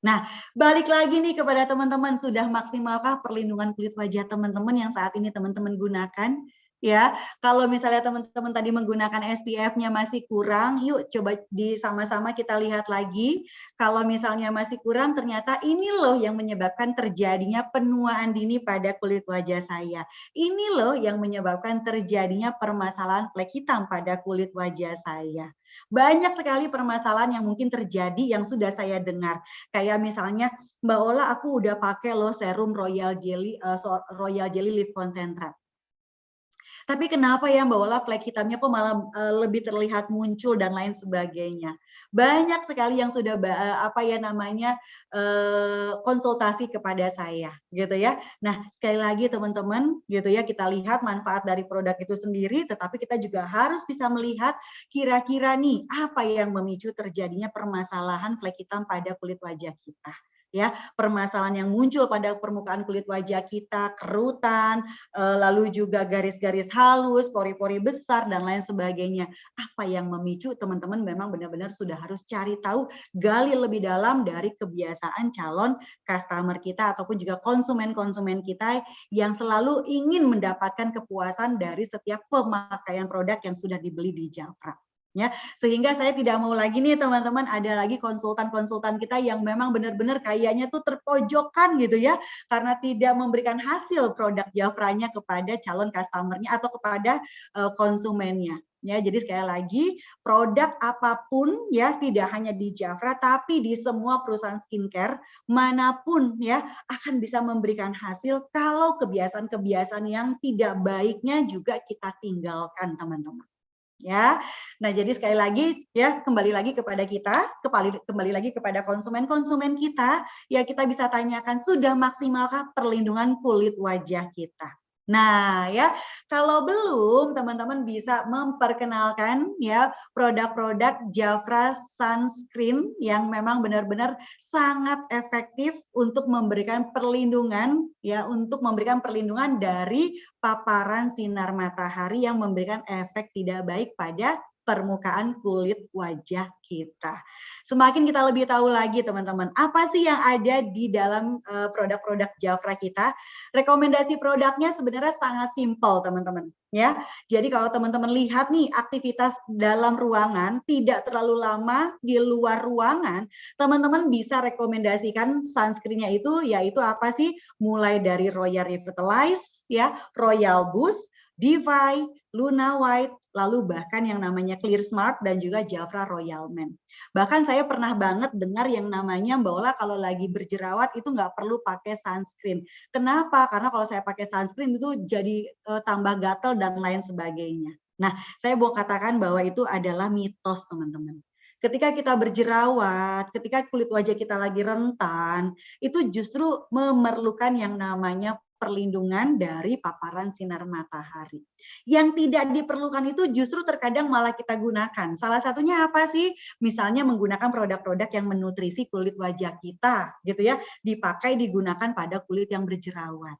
Nah, balik lagi nih kepada teman-teman, sudah maksimalkah perlindungan kulit wajah teman-teman yang saat ini teman-teman gunakan? Ya, kalau misalnya teman-teman tadi menggunakan SPF-nya masih kurang, yuk coba sama-sama kita lihat lagi. Kalau misalnya masih kurang, ternyata ini loh yang menyebabkan terjadinya penuaan dini pada kulit wajah saya. Ini loh yang menyebabkan terjadinya permasalahan flek hitam pada kulit wajah saya. Banyak sekali permasalahan yang mungkin terjadi yang sudah saya dengar. Kayak misalnya, Mbak Ola, aku udah pakai loh serum Royal Jelly Leave Concentrate. Tapi kenapa ya Mbak Ola flek hitamnya kok malah lebih terlihat muncul dan lain sebagainya. Banyak sekali yang sudah konsultasi kepada saya gitu ya. Nah, sekali lagi teman-teman gitu ya, kita lihat manfaat dari produk itu sendiri, tetapi kita juga harus bisa melihat kira-kira nih apa yang memicu terjadinya permasalahan flek hitam pada kulit wajah kita. Ya, permasalahan yang muncul pada permukaan kulit wajah kita, kerutan, lalu juga garis-garis halus, pori-pori besar dan lain sebagainya. Apa yang memicu? Teman-teman memang benar-benar sudah harus cari tahu, gali lebih dalam dari kebiasaan calon customer kita ataupun juga konsumen-konsumen kita yang selalu ingin mendapatkan kepuasan dari setiap pemakaian produk yang sudah dibeli di Jafra. Ya, sehingga saya tidak mau lagi nih teman-teman ada lagi konsultan-konsultan kita yang memang benar-benar kayaknya tuh terpojokan gitu ya, karena tidak memberikan hasil produk Jafranya kepada calon customernya atau kepada konsumennya. Ya, jadi sekali lagi produk apapun ya, tidak hanya di Jafra tapi di semua perusahaan skincare manapun ya akan bisa memberikan hasil kalau kebiasaan-kebiasaan yang tidak baiknya juga kita tinggalkan, teman-teman. ya. Nah, jadi sekali lagi ya, kembali lagi kepada kita, kembali lagi kepada konsumen kita, ya kita bisa tanyakan sudah maksimalkah perlindungan kulit wajah kita. Nah, ya kalau belum, teman-teman bisa memperkenalkan ya produk-produk Jafra Sunscreen yang memang benar-benar sangat efektif untuk memberikan perlindungan ya, untuk memberikan perlindungan dari paparan sinar matahari yang memberikan efek tidak baik pada permukaan kulit wajah kita. Semakin kita lebih tahu lagi teman-teman, apa sih yang ada di dalam produk-produk Jafra kita? Rekomendasi produknya sebenarnya sangat simpel teman-teman ya. Jadi kalau teman-teman lihat nih aktivitas dalam ruangan tidak terlalu lama di luar ruangan, teman-teman bisa rekomendasikan sunscreen-nya itu yaitu apa sih? Mulai dari Royal Revitalize ya, Royal Boost, Divai, Luna White, lalu bahkan yang namanya Clear Smart dan juga Jafra Royal Men. Bahkan saya pernah banget dengar yang namanya Mbak Ola kalau lagi berjerawat itu nggak perlu pakai sunscreen. Kenapa? Karena kalau saya pakai sunscreen itu jadi tambah gatel dan lain sebagainya. Nah, saya mau katakan bahwa itu adalah mitos teman-teman. Ketika kita berjerawat, ketika kulit wajah kita lagi rentan, itu justru memerlukan yang namanya perlindungan dari paparan sinar matahari. Yang tidak diperlukan itu justru terkadang malah kita gunakan. Salah satunya apa sih? Misalnya menggunakan produk-produk yang menutrisi kulit wajah kita, gitu ya, dipakai digunakan pada kulit yang berjerawat.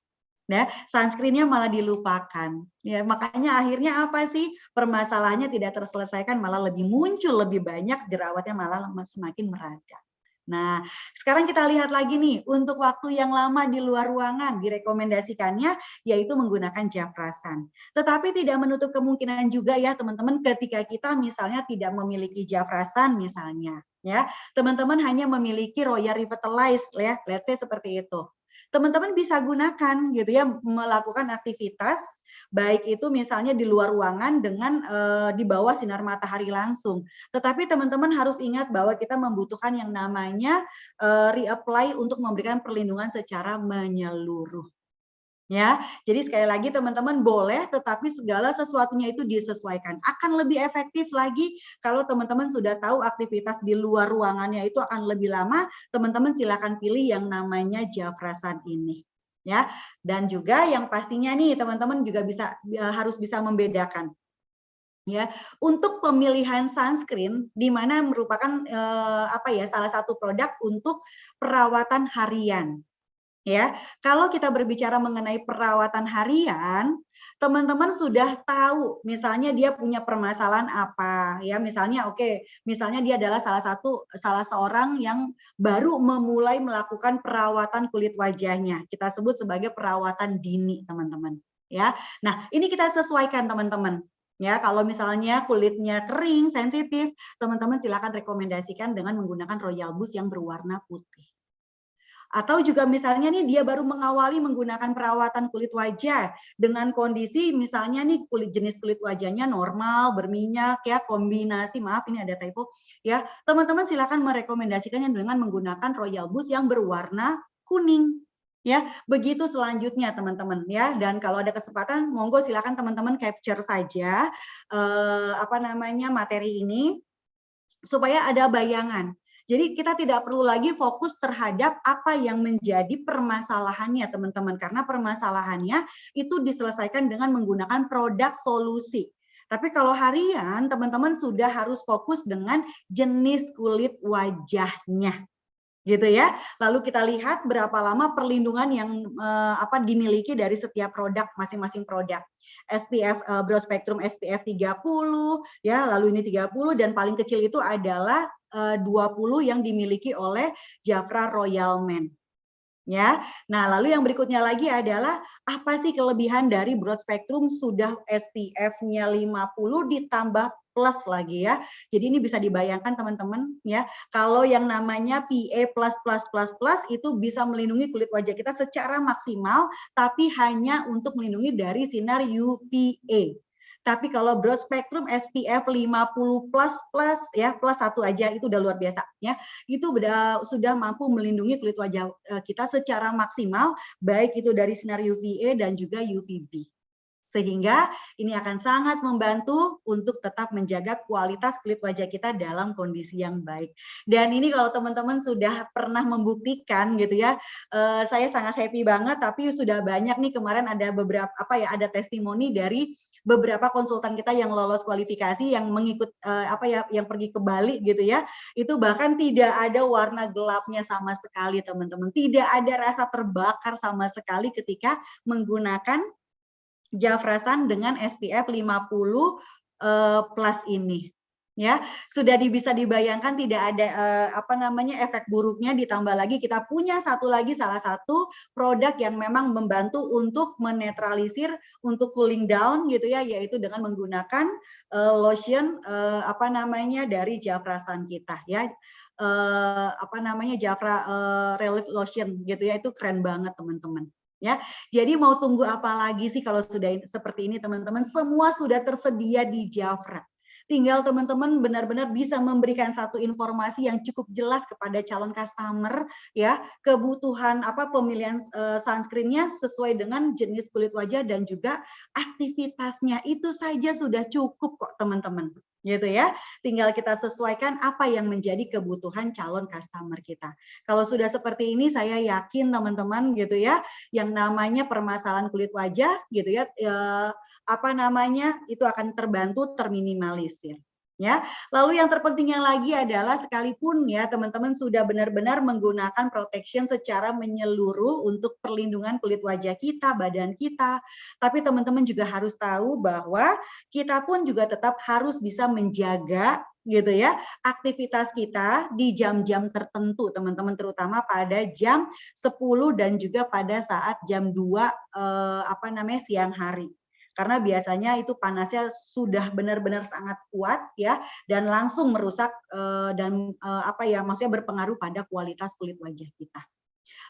Ya, sunscreen-nya malah dilupakan. Ya, makanya akhirnya apa sih? Permasalahannya tidak terselesaikan, malah lebih muncul lebih banyak, jerawatnya malah semakin merada. Nah, sekarang kita lihat lagi nih, untuk waktu yang lama di luar ruangan, direkomendasikannya yaitu menggunakan Jafra Sun. Tetapi tidak menutup kemungkinan juga ya teman-teman ketika kita misalnya tidak memiliki Jafra Sun misalnya. Ya, teman-teman hanya memiliki Royal Revitalize ya, let's say seperti itu. Teman-teman bisa gunakan gitu ya, melakukan aktivitas baik itu misalnya di luar ruangan dengan di bawah sinar matahari langsung. Tetapi teman-teman harus ingat bahwa kita membutuhkan yang namanya reapply untuk memberikan perlindungan secara menyeluruh. Ya, jadi sekali lagi teman-teman boleh, tetapi segala sesuatunya itu disesuaikan. Akan lebih efektif lagi kalau teman-teman sudah tahu aktivitas di luar ruangannya itu akan lebih lama, teman-teman silakan pilih yang namanya Jafra Sun ini. Ya, dan juga yang pastinya nih teman-teman juga harus bisa membedakan ya untuk pemilihan sunscreen di mana merupakan salah satu produk untuk perawatan harian. Ya, kalau kita berbicara mengenai perawatan harian, teman-teman sudah tahu misalnya dia punya permasalahan apa ya, misalnya misalnya dia adalah salah seorang yang baru memulai melakukan perawatan kulit wajahnya. Kita sebut sebagai perawatan dini, teman-teman. Ya. Nah, ini kita sesuaikan teman-teman. Ya, kalau misalnya kulitnya kering, sensitif, teman-teman silakan rekomendasikan dengan menggunakan Royal Boost yang berwarna putih. Atau juga misalnya nih dia baru mengawali menggunakan perawatan kulit wajah dengan kondisi misalnya nih jenis kulit wajahnya normal, berminyak ya, kombinasi, maaf ini ada typo ya. Teman-teman silakan merekomendasikannya dengan menggunakan Royal Boost yang berwarna kuning. Ya, begitu selanjutnya teman-teman ya. Dan kalau ada kesempatan monggo silakan teman-teman capture saja materi ini supaya ada bayangan. Jadi kita tidak perlu lagi fokus terhadap apa yang menjadi permasalahannya teman-teman. Karena permasalahannya itu diselesaikan dengan menggunakan produk solusi. Tapi kalau harian teman-teman sudah harus fokus dengan jenis kulit wajahnya. Gitu ya. Lalu kita lihat berapa lama perlindungan yang dimiliki dari setiap produk, masing-masing produk. SPF broad spectrum SPF 30 ya, lalu ini 30 dan paling kecil itu adalah 20 yang dimiliki oleh Jafra Royal Men. Ya. Nah, lalu yang berikutnya lagi adalah apa sih kelebihan dari broad spectrum sudah SPF-nya 50 ditambah plus lagi ya. Jadi ini bisa dibayangkan teman-teman ya, kalau yang namanya PA++++ itu bisa melindungi kulit wajah kita secara maksimal tapi hanya untuk melindungi dari sinar UVA. Tapi kalau broad spectrum SPF 50++ ya, plus 1 aja itu udah luar biasa ya. Itu sudah mampu melindungi kulit wajah kita secara maksimal baik itu dari sinar UVA dan juga UVB. Sehingga ini akan sangat membantu untuk tetap menjaga kualitas kulit wajah kita dalam kondisi yang baik. Dan ini kalau teman-teman sudah pernah membuktikan gitu ya, saya sangat happy banget. Tapi sudah banyak nih kemarin ada beberapa ada testimoni dari beberapa konsultan kita yang lolos kualifikasi yang mengikut yang pergi ke Bali gitu ya. Itu bahkan tidak ada warna gelapnya sama sekali teman-teman. Tidak ada rasa terbakar sama sekali ketika menggunakan Jafrasan dengan SPF 50 plus ini. Ya, sudah bisa dibayangkan tidak ada efek buruknya, ditambah lagi kita punya salah satu produk yang memang membantu untuk menetralisir, untuk cooling down gitu ya, yaitu dengan menggunakan lotion dari Jafrasan kita ya. Jafra Relief Lotion gitu ya, itu keren banget teman-teman. Ya, jadi mau tunggu apa lagi sih kalau sudah seperti ini teman-teman? Semua sudah tersedia di Jafra. Tinggal teman-teman benar-benar bisa memberikan satu informasi yang cukup jelas kepada calon customer ya, kebutuhan pemilihan sunscreen-nya sesuai dengan jenis kulit wajah dan juga aktivitasnya. Itu saja sudah cukup kok teman-teman. Gitu ya. Tinggal kita sesuaikan apa yang menjadi kebutuhan calon customer kita. Kalau sudah seperti ini saya yakin teman-teman gitu ya, yang namanya permasalahan kulit wajah gitu ya, itu akan terbantu, terminimalisir. Ya, lalu yang terpentingnya lagi adalah sekalipun ya teman-teman sudah benar-benar menggunakan protection secara menyeluruh untuk perlindungan kulit wajah kita, badan kita, tapi teman-teman juga harus tahu bahwa kita pun juga tetap harus bisa menjaga gitu ya aktivitas kita di jam-jam tertentu teman-teman, terutama pada jam 10 dan juga pada saat jam 2 siang hari. Karena biasanya itu panasnya sudah benar-benar sangat kuat ya, dan langsung merusak maksudnya berpengaruh pada kualitas kulit wajah kita.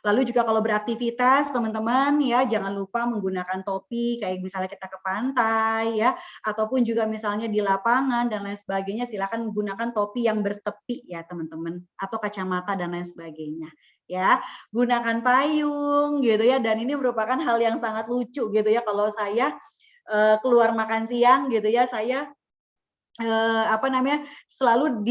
Lalu juga kalau beraktivitas teman-teman ya jangan lupa menggunakan topi, kayak misalnya kita ke pantai ya, ataupun juga misalnya di lapangan dan lain sebagainya, silakan menggunakan topi yang bertepi ya teman-teman, atau kacamata dan lain sebagainya. Ya, gunakan payung gitu ya, dan ini merupakan hal yang sangat lucu gitu ya, kalau saya keluar makan siang gitu ya, saya selalu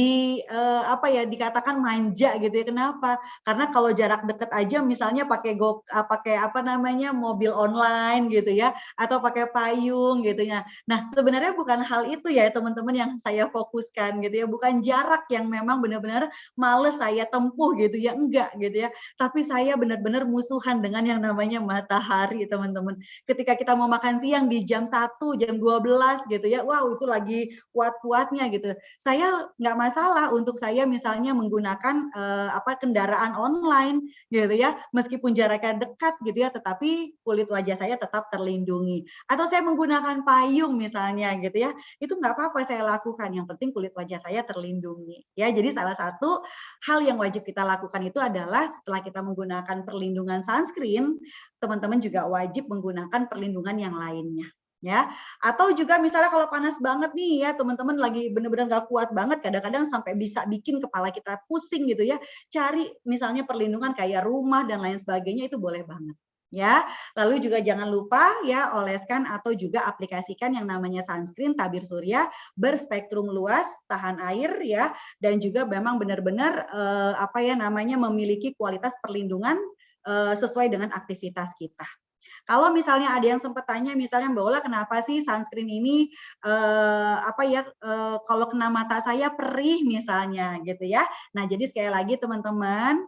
dikatakan manja gitu ya. Kenapa? Karena kalau jarak dekat aja misalnya pakai mobil online gitu ya, atau pakai payung gitu ya. Nah, sebenarnya bukan hal itu ya teman-teman yang saya fokuskan gitu ya, bukan jarak yang memang benar-benar males saya tempuh gitu ya, enggak gitu ya. Tapi saya benar-benar musuhan dengan yang namanya matahari teman-teman. Ketika kita mau makan siang di jam 1, jam 12 gitu ya, wow itu lagi kuat-kuatnya gitu. Saya nggak masalah untuk saya misalnya menggunakan kendaraan online gitu ya, meskipun jaraknya dekat gitu ya, tetapi kulit wajah saya tetap terlindungi. Atau saya menggunakan payung misalnya gitu ya, itu nggak apa-apa saya lakukan. Yang penting kulit wajah saya terlindungi. Ya, jadi salah satu hal yang wajib kita lakukan itu adalah setelah kita menggunakan perlindungan sunscreen, teman-teman juga wajib menggunakan perlindungan yang lainnya. Ya, atau juga misalnya kalau panas banget nih ya teman-teman, lagi benar-benar nggak kuat banget, kadang-kadang sampai bisa bikin kepala kita pusing gitu ya, cari misalnya perlindungan kayak rumah dan lain sebagainya, itu boleh banget ya. Lalu juga jangan lupa ya oleskan atau juga aplikasikan yang namanya sunscreen tabir surya berspektrum luas, tahan air ya, dan juga memang benar-benar memiliki kualitas perlindungan sesuai dengan aktivitas kita. Kalau misalnya ada yang sempat tanya, misalnya Mbak Ola, kenapa sih sunscreen ini kalau kena mata saya perih misalnya gitu ya. Nah, jadi sekali lagi teman-teman,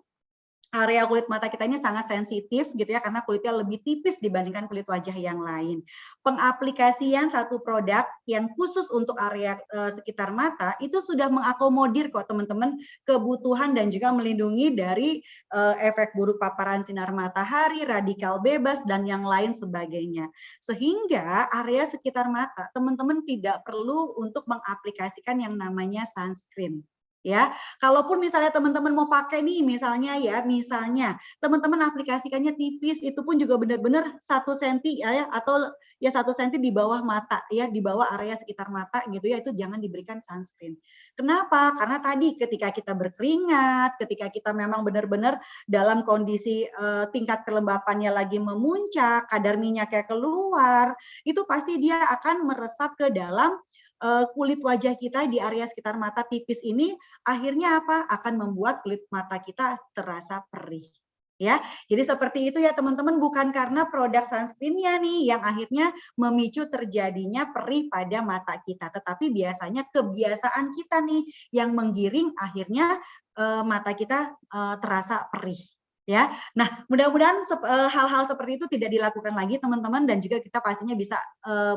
area kulit mata kita ini sangat sensitif gitu ya, karena kulitnya lebih tipis dibandingkan kulit wajah yang lain. Pengaplikasian satu produk yang khusus untuk area sekitar mata itu sudah mengakomodir kok teman-teman kebutuhan dan juga melindungi dari efek buruk paparan sinar matahari, radikal bebas dan yang lain sebagainya. Sehingga area sekitar mata teman-teman tidak perlu untuk mengaplikasikan yang namanya sunscreen. ya. Kalaupun misalnya teman-teman mau pakai nih, misalnya teman-teman aplikasikannya tipis, itu pun juga benar-benar 1 senti ya, atau ya 1 senti di bawah mata ya, di bawah area sekitar mata gitu ya, itu jangan diberikan sunscreen. Kenapa? Karena tadi ketika kita berkeringat, ketika kita memang benar-benar dalam kondisi tingkat kelembapannya lagi memuncak, kadar minyaknya keluar, itu pasti dia akan meresap ke dalam kulit wajah kita di area sekitar mata tipis ini, akhirnya apa? Akan membuat kulit mata kita terasa perih. Ya, jadi seperti itu ya teman-teman, bukan karena produk sunscreen-nya nih yang akhirnya memicu terjadinya perih pada mata kita, tetapi biasanya kebiasaan kita nih yang menggiring akhirnya mata kita terasa perih. Ya, nah mudah-mudahan hal-hal seperti itu tidak dilakukan lagi teman-teman, dan juga kita pastinya bisa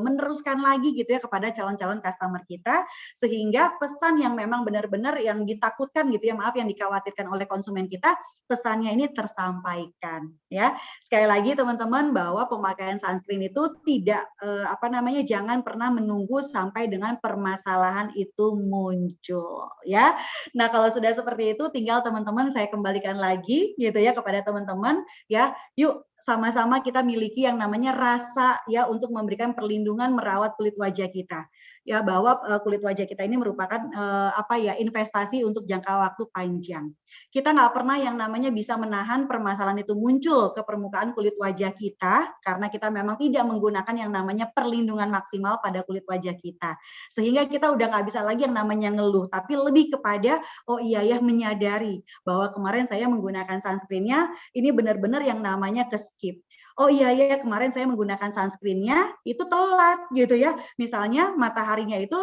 meneruskan lagi gitu ya kepada calon-calon customer kita, sehingga pesan yang memang benar-benar yang ditakutkan gitu ya, maaf, yang dikhawatirkan oleh konsumen kita, pesannya ini tersampaikan ya. Sekali lagi teman-teman, bahwa pemakaian sunscreen itu tidak jangan pernah menunggu sampai dengan permasalahan itu muncul ya. Nah, kalau sudah seperti itu tinggal teman-teman saya kembalikan lagi gitu ya kepada teman-teman ya. Yuk sama-sama kita miliki yang namanya rasa ya untuk memberikan perlindungan merawat kulit wajah kita. Ya, bahwa kulit wajah kita ini merupakan investasi untuk jangka waktu panjang. Kita nggak pernah yang namanya bisa menahan permasalahan itu muncul ke permukaan kulit wajah kita karena kita memang tidak menggunakan yang namanya perlindungan maksimal pada kulit wajah kita. Sehingga kita udah nggak bisa lagi yang namanya ngeluh, tapi lebih kepada oh iya ya, menyadari bahwa kemarin saya menggunakan sunscreen-nya ini benar-benar yang namanya ke-skip. Oh iya ya, kemarin saya menggunakan sunscreen-nya itu telat gitu ya. Misalnya mataharinya itu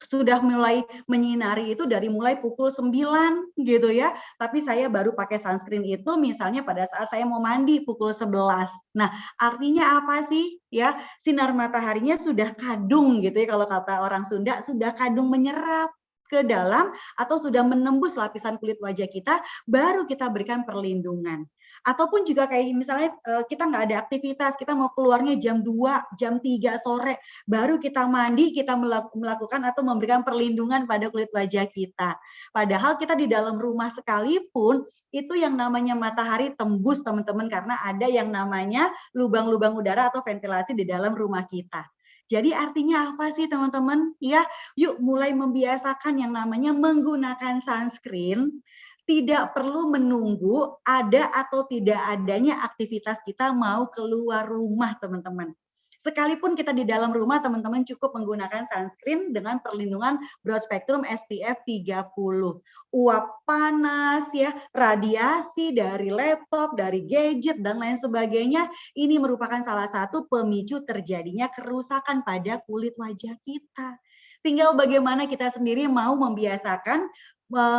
sudah mulai menyinari itu dari mulai pukul 9 gitu ya. Tapi saya baru pakai sunscreen itu misalnya pada saat saya mau mandi pukul 11. Nah, artinya apa sih? Ya, sinar mataharinya sudah kadung gitu ya, kalau kata orang Sunda, sudah kadung menyerap ke dalam atau sudah menembus lapisan kulit wajah kita, baru kita berikan perlindungan. Ataupun juga kayak misalnya kita nggak ada aktivitas, kita mau keluarnya jam 2, jam 3 sore, baru kita mandi, kita melakukan atau memberikan perlindungan pada kulit wajah kita. Padahal kita di dalam rumah sekalipun, itu yang namanya matahari tembus teman-teman, karena ada yang namanya lubang-lubang udara atau ventilasi di dalam rumah kita. Jadi artinya apa sih teman-teman? Ya, yuk mulai membiasakan yang namanya menggunakan sunscreen, tidak perlu menunggu ada atau tidak adanya aktivitas kita mau keluar rumah teman-teman. Sekalipun kita di dalam rumah, teman-teman cukup menggunakan sunscreen dengan perlindungan broad spectrum SPF 30. Uap panas ya, radiasi dari laptop, dari gadget dan lain sebagainya, ini merupakan salah satu pemicu terjadinya kerusakan pada kulit wajah kita. Tinggal bagaimana kita sendiri mau membiasakan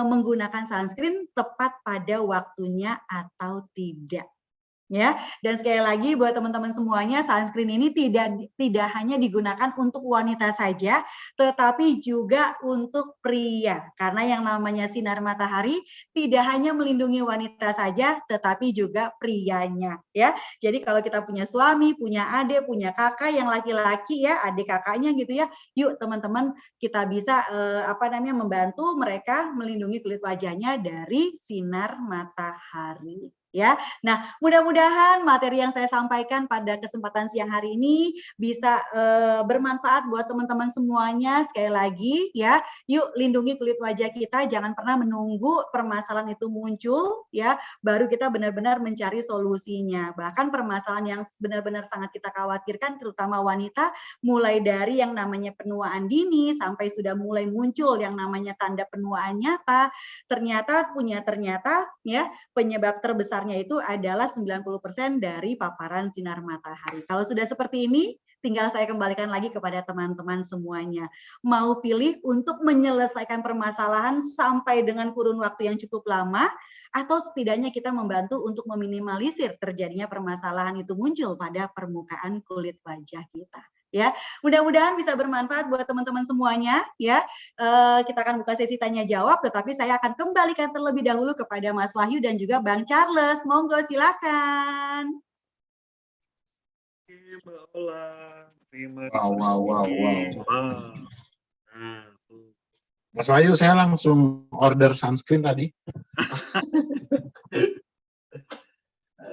menggunakan sunscreen tepat pada waktunya atau tidak. Ya, dan sekali lagi buat teman-teman semuanya, sunscreen ini tidak hanya digunakan untuk wanita saja, tetapi juga untuk pria. Karena yang namanya sinar matahari tidak hanya melindungi wanita saja, tetapi juga prianya. Ya, jadi kalau kita punya suami, punya adik, punya kakak yang laki-laki ya, adik kakaknya gitu ya, yuk teman-teman kita bisa membantu mereka melindungi kulit wajahnya dari sinar matahari. Ya, nah mudah-mudahan materi yang saya sampaikan pada kesempatan siang hari ini bisa bermanfaat buat teman-teman semuanya. Sekali lagi ya, yuk lindungi kulit wajah kita, jangan pernah menunggu permasalahan itu muncul ya, baru kita benar-benar mencari solusinya. Bahkan permasalahan yang benar-benar sangat kita khawatirkan, terutama wanita, mulai dari yang namanya penuaan dini sampai sudah mulai muncul yang namanya tanda penuaan nyata, ternyata ya penyebab terbesarnya itu adalah 90% dari paparan sinar matahari. Kalau sudah seperti ini, tinggal saya kembalikan lagi kepada teman-teman semuanya. Mau pilih untuk menyelesaikan permasalahan sampai dengan kurun waktu yang cukup lama, atau setidaknya kita membantu untuk meminimalisir terjadinya permasalahan itu muncul pada permukaan kulit wajah kita. Ya, mudah-mudahan bisa bermanfaat buat teman-teman semuanya. Ya, kita akan buka sesi tanya jawab, tetapi saya akan kembalikan terlebih dahulu kepada Mas Wahyu dan juga Bang Charles. Monggo, silakan. Mbak Ola, terima Wow. kasih. Nah, Mas Wahyu, saya langsung order sunscreen tadi.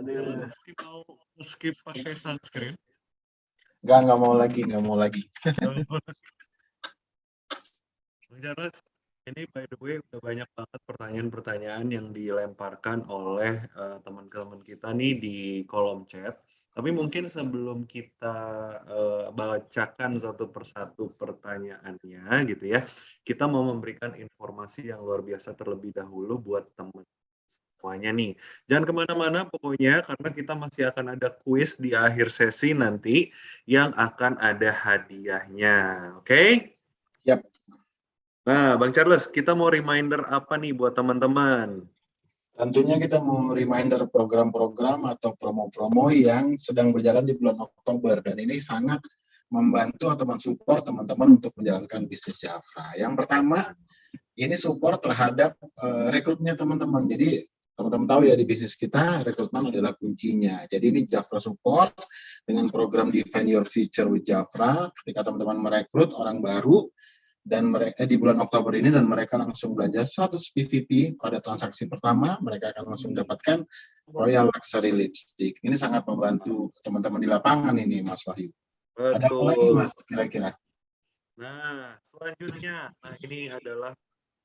Aduh. Mau skip pakai sunscreen? Nggak mau lagi. Bang Charles, ini by the way udah banyak banget pertanyaan-pertanyaan yang dilemparkan oleh teman-teman kita nih di kolom chat. Tapi mungkin sebelum kita bacakan satu persatu pertanyaannya gitu ya, kita mau memberikan informasi yang luar biasa terlebih dahulu buat teman semuanya nih. Jangan kemana-mana pokoknya karena kita masih akan ada kuis di akhir sesi nanti yang akan ada hadiahnya. Oke? Yap. Nah, Bang Charles, kita mau reminder apa nih buat teman-teman? Tentunya kita mau reminder program-program atau promo-promo yang sedang berjalan di bulan Oktober, dan ini sangat membantu atau mensupport teman-teman untuk menjalankan bisnis Jafra. Yang pertama, ini support terhadap rekrutnya teman-teman. Jadi teman-teman tahu ya, di bisnis kita rekrutmen adalah kuncinya. Jadi ini Jafra support dengan program Define Your Future with Jafra. Ketika teman-teman merekrut orang baru dan mereka di bulan Oktober ini dan mereka langsung belanja 100 PVP pada transaksi pertama, mereka akan langsung mendapatkan Royal Luxury Lipstick. Ini sangat membantu teman-teman di lapangan ini, Mas Wahyu. Ada apa lagi, Mas, kira-kira? Nah, selanjutnya, ini adalah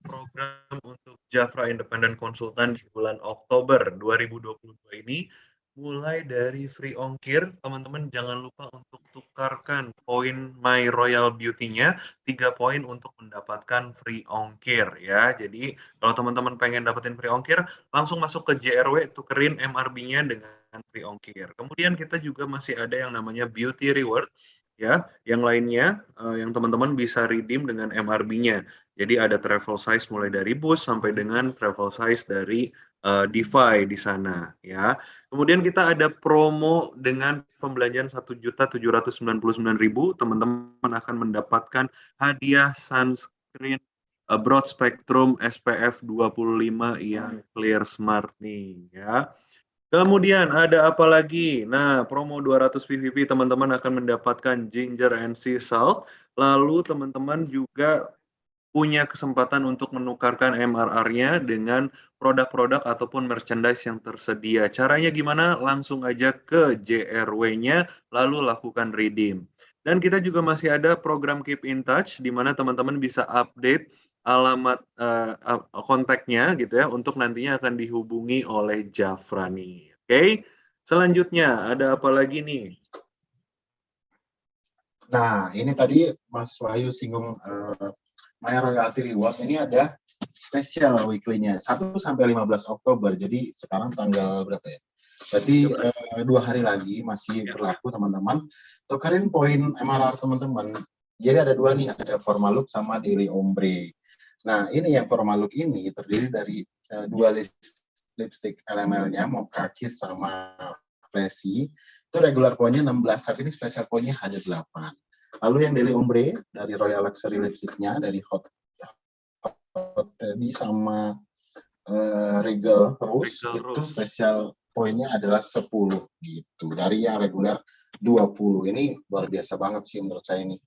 program untuk Jafra Independent Consultant di bulan Oktober 2022 ini. Mulai dari free ongkir, teman-teman jangan lupa untuk tukarkan poin My Royal Beauty-nya, 3 poin untuk mendapatkan free ongkir ya. Jadi kalau teman-teman pengen dapetin free ongkir, langsung masuk ke JRW, tukerin MRB-nya dengan free ongkir. Kemudian kita juga masih ada yang namanya Beauty Reward ya, yang lainnya yang teman-teman bisa redeem dengan MRB-nya. Jadi ada travel size mulai dari bus sampai dengan travel size dari DeFi di sana ya. Kemudian kita ada promo dengan pembelanjaan 1.799.000, teman-teman akan mendapatkan hadiah sunscreen broad spectrum SPF 25 yang clear smart nih ya. Kemudian ada apa lagi? Nah, promo 200 PVP teman-teman akan mendapatkan ginger and sea salt. Lalu teman-teman juga punya kesempatan untuk menukarkan MRR-nya dengan produk-produk ataupun merchandise yang tersedia. Caranya gimana? Langsung aja ke JRW-nya, lalu lakukan redeem. Dan kita juga masih ada program Keep in Touch, di mana teman-teman bisa update alamat kontaknya gitu ya, untuk nantinya akan dihubungi oleh Jafra nih. Oke, selanjutnya ada apa lagi nih? Nah, ini tadi Mas Wahyu singgung My Royalty Reward. Ini ada spesial weekly-nya 1 sampai 15 Oktober. Jadi sekarang tanggal berapa ya? Berarti 2 hari lagi masih berlaku, teman-teman. Tukerin poin MRR teman-teman. Jadi ada 2 nih, ada Formaluk sama Daily Ombre. Nah, ini yang Formaluk ini terdiri dari 2 lipstick LML-nya, Mocha Kiss sama Flashy. Itu regular poinnya 16, tapi ini special poinnya hanya 8. Lalu yang Daily Ombre dari Royal Luxury Lipstick-nya dari Hot Teddy sama Regal Rose, itu spesial poinnya adalah 10 gitu. Dari yang regular 20. Ini luar biasa banget sih menurut saya ini.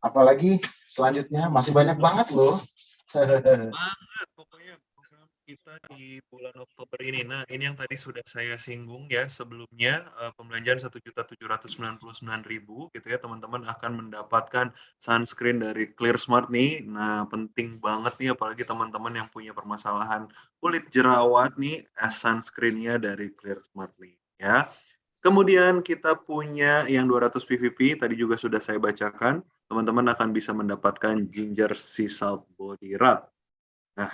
Apalagi selanjutnya masih banyak banget loh. Banget pokoknya program kita di bulan Oktober ini. Nah, ini yang tadi sudah saya singgung ya sebelumnya, pembelanjaan 1.799.000 gitu ya, teman-teman akan mendapatkan sunscreen dari Clear Smart nih. Nah, penting banget nih apalagi teman-teman yang punya permasalahan kulit jerawat nih, sunscreen-nya dari Clear Smart nih ya. Kemudian kita punya yang 200 PVP, tadi juga sudah saya bacakan. Teman-teman akan bisa mendapatkan Ginger Sea Salt Body Rub. Nah,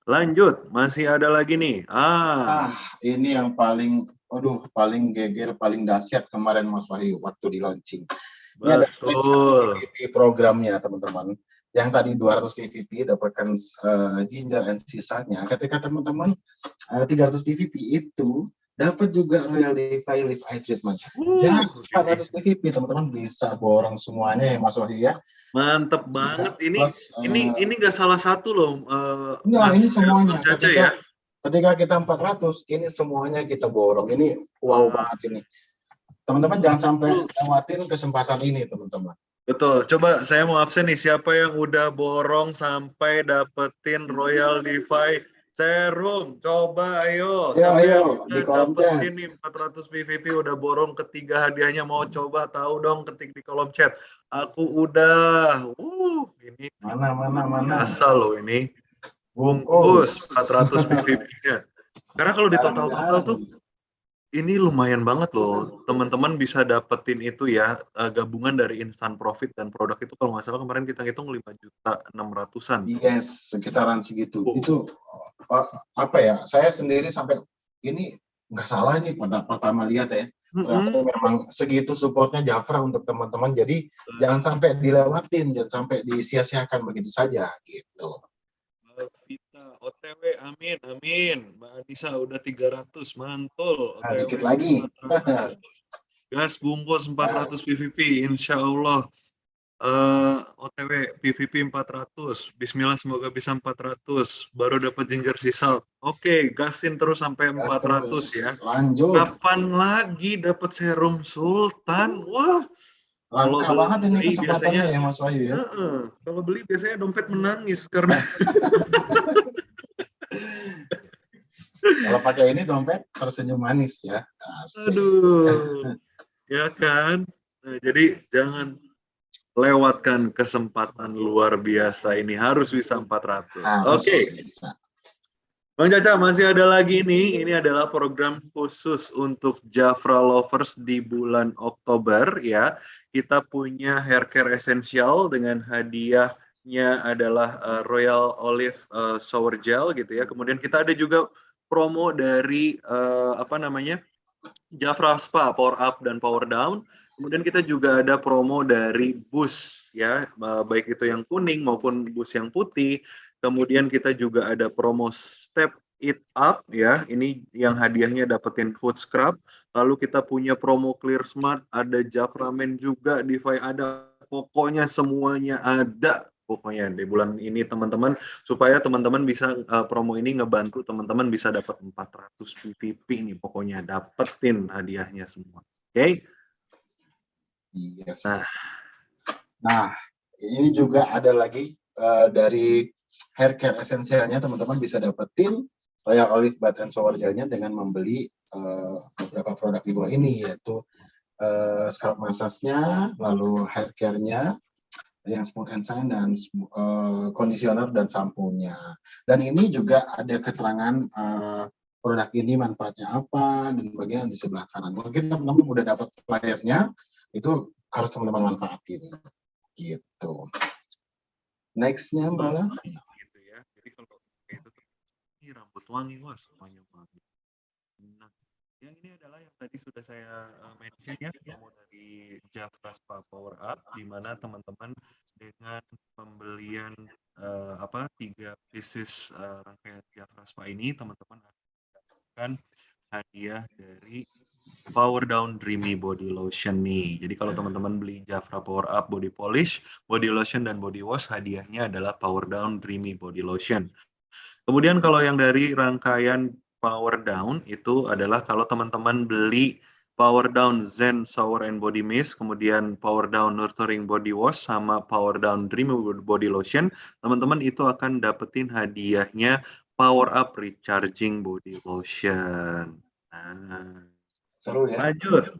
lanjut. Masih ada lagi nih. Ini yang paling geger, paling dahsyat kemarin Mas Wahyu waktu di launching. Ini ada PVP programnya, teman-teman. Yang tadi 200 PVP dapatkan ginger and sisanya. Ketika teman-teman 300 PVP itu dapat juga Royal DeFi Lip Eye Treatment. Jadi 400 PVP teman-teman bisa borong semuanya ya Mas Wahyu ya. Mantep banget. Ini nggak salah satu loh. Ini semuanya. Ketika kita 400, ini semuanya kita borong. Ini wow banget ini. Teman-teman jangan sampai lewatin kesempatan ini, teman-teman. Betul. Coba saya mau absen nih. Siapa yang udah borong sampai dapetin Royal Defy Serum? Coba ayo. Siapa yang Ayo, di udah kolom chat. dapetin nih 400 PVP udah borong ketiga hadiahnya, mau coba tahu dong, ketik di kolom chat. Aku udah. Ini Mana. biasa loh ini. Bungkus 400 PVP-nya. Karena kalau di total tuh ini lumayan banget loh, teman-teman bisa dapetin itu ya, gabungan dari instant profit dan produk itu kalau nggak salah kemarin kita hitung 5.600.000-an. Yes, sekitaran segitu. Itu apa ya? Saya sendiri sampai ini nggak salah nih pada pertama lihat ya. Ternyata memang segitu supportnya Jafra untuk teman-teman. Jadi jangan sampai dilewatin, jangan sampai disia-siakan begitu saja gitu. Vita, OTW, amin. Mbak Anissa udah 300, mantul. Nah, OTW dikit lagi. 400. Gas bungkus 400 PVP, insya Allah. OTW PVP 400. Bismillah semoga bisa 400. Baru dapat ginger sea salt. Oke, gasin terus sampai 400 ya. Lanjut. Kapan lagi dapat serum Sultan? Wah. Langka banget ini kesempatannya ya Mas Wahyu ya. Kalau beli biasanya dompet menangis karena kalau pakai ini dompet tersenyum manis ya. Asik. Aduh. Ya kan? Nah, jadi jangan lewatkan kesempatan luar biasa ini, harus bisa 400. Oke. Bang Caca, masih ada lagi nih. Ini adalah program khusus untuk Jafra Lovers di bulan Oktober ya. Kita punya hair care essential dengan hadiahnya adalah Royal Olive Shower Gel gitu ya. Kemudian kita ada juga promo dari Jafra Spa Power Up dan Power Down. Kemudian kita juga ada promo dari bus ya, baik itu yang kuning maupun bus yang putih. Kemudian kita juga ada promo Step It Up ya, ini yang hadiahnya dapetin food scrub. Lalu kita punya promo Clear Smart, ada Jafra Men juga, Defy ada, pokoknya semuanya ada. Pokoknya di bulan ini teman-teman, supaya teman-teman bisa promo ini ngebantu teman-teman bisa dapat 400 PVP nih, pokoknya dapetin hadiahnya semua. Oke? Yes. Nah, ini juga ada lagi dari hair care esensialnya, teman-teman bisa dapetin Royal Olive Bath and Shower Gelnya dengan membeli beberapa produk di bawah ini, yaitu scalp massage-nya, lalu hair care-nya yang smooth and shine, dan conditioner dan sampo-nya. Dan ini juga ada keterangan produk ini manfaatnya apa dan bagian di sebelah kanan. Mungkin teman-teman udah dapat flyernya, itu harus teman-teman manfaatin gitu. Nextnya Mbak Ala. Gitu ya. Jadi kalau itu ini rambut wangi, wah semuanya wangi. Nah, yang ini adalah yang tadi sudah saya mention ya, promo dari Jafra Spa Power Up, di mana teman-teman dengan pembelian 3 pieces rangkaian Jafra Spa ini, teman-teman akan hadiah dari Power Down Dreamy Body Lotion nih. Jadi kalau teman-teman beli Jafra Power Up Body Polish, Body Lotion, dan Body Wash, hadiahnya adalah Power Down Dreamy Body Lotion. Kemudian kalau yang dari rangkaian Power Down itu adalah kalau teman-teman beli Power Down Zen Shower and Body Mist, kemudian Power Down Nurturing Body Wash, sama Power Down Dreamy Body Lotion, teman-teman itu akan dapetin hadiahnya Power Up Recharging Body Lotion. Nah, seru ya. Lanjut.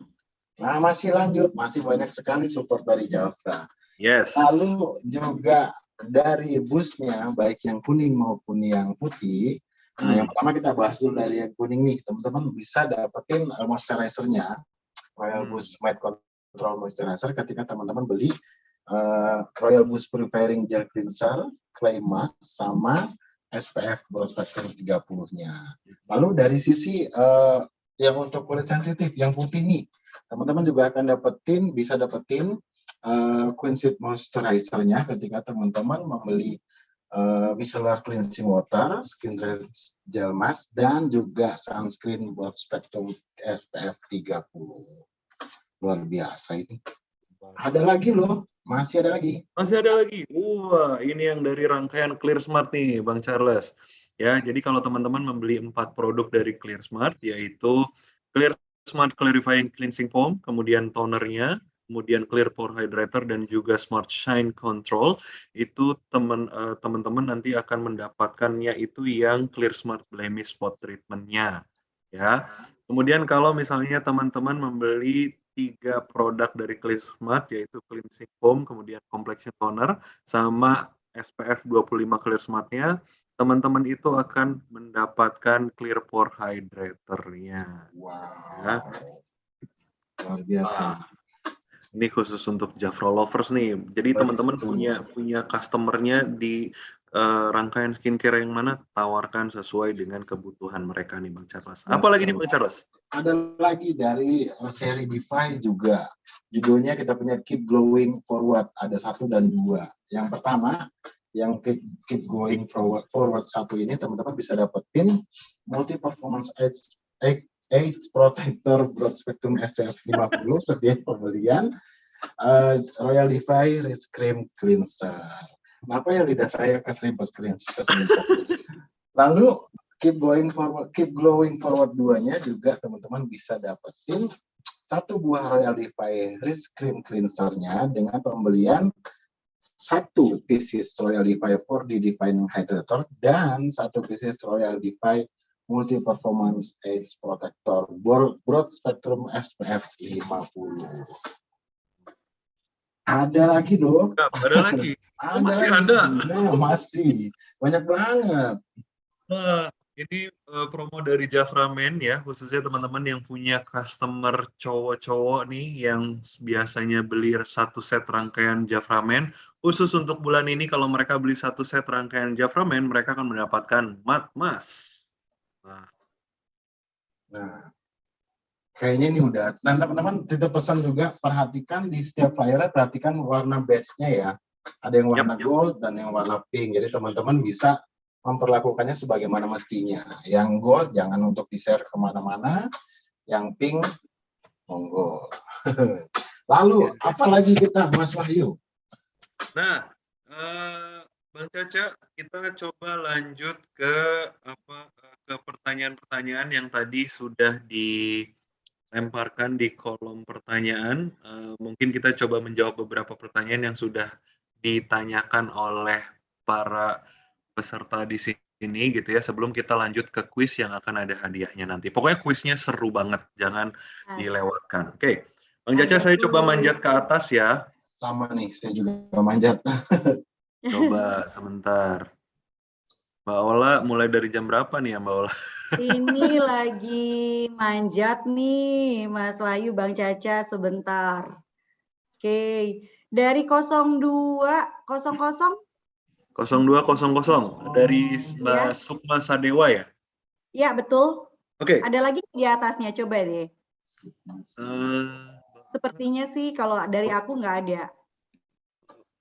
Nah, masih lanjut, masih banyak sekali support dari Jafra. Yes. Lalu juga dari busnya, baik yang kuning maupun yang putih. Nah, yang pertama kita bahas dulu dari yang kuning nih, teman-teman bisa dapetin moisturizer-nya, Royal Boost Matte Control Moisturizer, ketika teman-teman beli Royal Boost Preparing Gel Cleanser, Clay Mask, sama SPF Broad Spectrum 30-nya. Lalu dari sisi yang untuk kulit sensitif, yang putih nih, teman-teman juga akan bisa dapetin Queen Seed Moisturizer-nya ketika teman-teman membeli micellar cleansing water, skin rinse gel mask, dan juga sunscreen Broad Spectrum SPF 30. Luar biasa ini. Ada lagi loh, masih ada lagi. Masih ada lagi. Wah, ini yang dari rangkaian Clear Smart nih, Bang Charles. Ya, jadi kalau teman-teman membeli 4 produk dari Clear Smart, yaitu Clear Smart Clarifying Cleansing Foam, kemudian tonernya, kemudian Clear Pore Hydrator dan juga Smart Shine Control, itu teman-teman nanti akan mendapatkannya itu yang Clear Smart Blemish Spot Treatment-nya, ya. Kemudian kalau misalnya teman-teman membeli 3 produk dari Clear Smart, yaitu Cleansing Foam, kemudian Complexion Toner, sama SPF 25 Clear Smart-nya, teman-teman itu akan mendapatkan Clear Pore Hydrator-nya. Wow. Ya. Luar biasa. Ini khusus untuk Jafra lovers nih. Jadi teman-teman punya customer-nya di rangkaian skincare yang mana, tawarkan sesuai dengan kebutuhan mereka nih Bang Charles. Apalagi nih Bang Charles? Ada lagi dari seri Defy juga. Judulnya kita punya Keep Glowing Forward. Ada 1 dan 2. Yang pertama, yang Keep Going Forward 1 ini teman-teman bisa dapetin Multi Performance Age Protector Broad Spectrum SPF 50 setiap pembelian Royal Defy Rich Cream Cleanser. Kenapa ya lidah saya keseriput cleanser? Lalu Keep Glowing Forward 2-nya juga teman-teman bisa dapetin 1 buah Royal Defy Rich Cream Cleanser-nya dengan pembelian 1 pieces Royal Defy 4D Defining Hydrator dan 1 pieces Royal Defy Multi Performance Age Protector Broad Spectrum SPF 50. Ada lagi dong. Ada lagi. Masih lagi. ada. Nah, masih banyak banget. Nah, ini promo dari Jafra Men ya, khususnya teman-teman yang punya customer cowok-cowok nih yang biasanya beli 1 set rangkaian Jafra Men. Khusus untuk bulan ini kalau mereka beli 1 set rangkaian Jafra Men, mereka akan mendapatkan mat mas. Nah, kayaknya ini udah. Dan teman-teman titip pesan juga, perhatikan di setiap flyer, perhatikan warna badge-nya ya. Ada yang warna gold dan yang warna pink. Jadi teman-teman bisa memperlakukannya sebagaimana mestinya. Yang gold jangan untuk di-share kemana-mana. Yang pink, monggo. Lalu, apalagi kita, Mas Wahyu? Nah, Bang Caca, kita coba lanjut ke pertanyaan-pertanyaan yang tadi sudah dilemparkan di kolom pertanyaan. Mungkin kita coba menjawab beberapa pertanyaan yang sudah ditanyakan oleh para peserta di sini gitu ya, sebelum kita lanjut ke kuis yang akan ada hadiahnya nanti. Pokoknya kuisnya seru banget, jangan dilewatkan. Oke, Bang Caca, saya coba manjat ke atas ya. Sama nih, saya juga manjat. Coba sebentar. Mbak Ola mulai dari jam berapa nih ya Mbak Ola? Ini lagi manjat nih Mas Wahyu, Bang Caca sebentar. Oke, dari 0200. 0200 dari Mbak Sukma Sadewa ya? Iya, betul. Oke. Ada lagi di atasnya, coba deh. Sepertinya sih kalau dari aku nggak ada.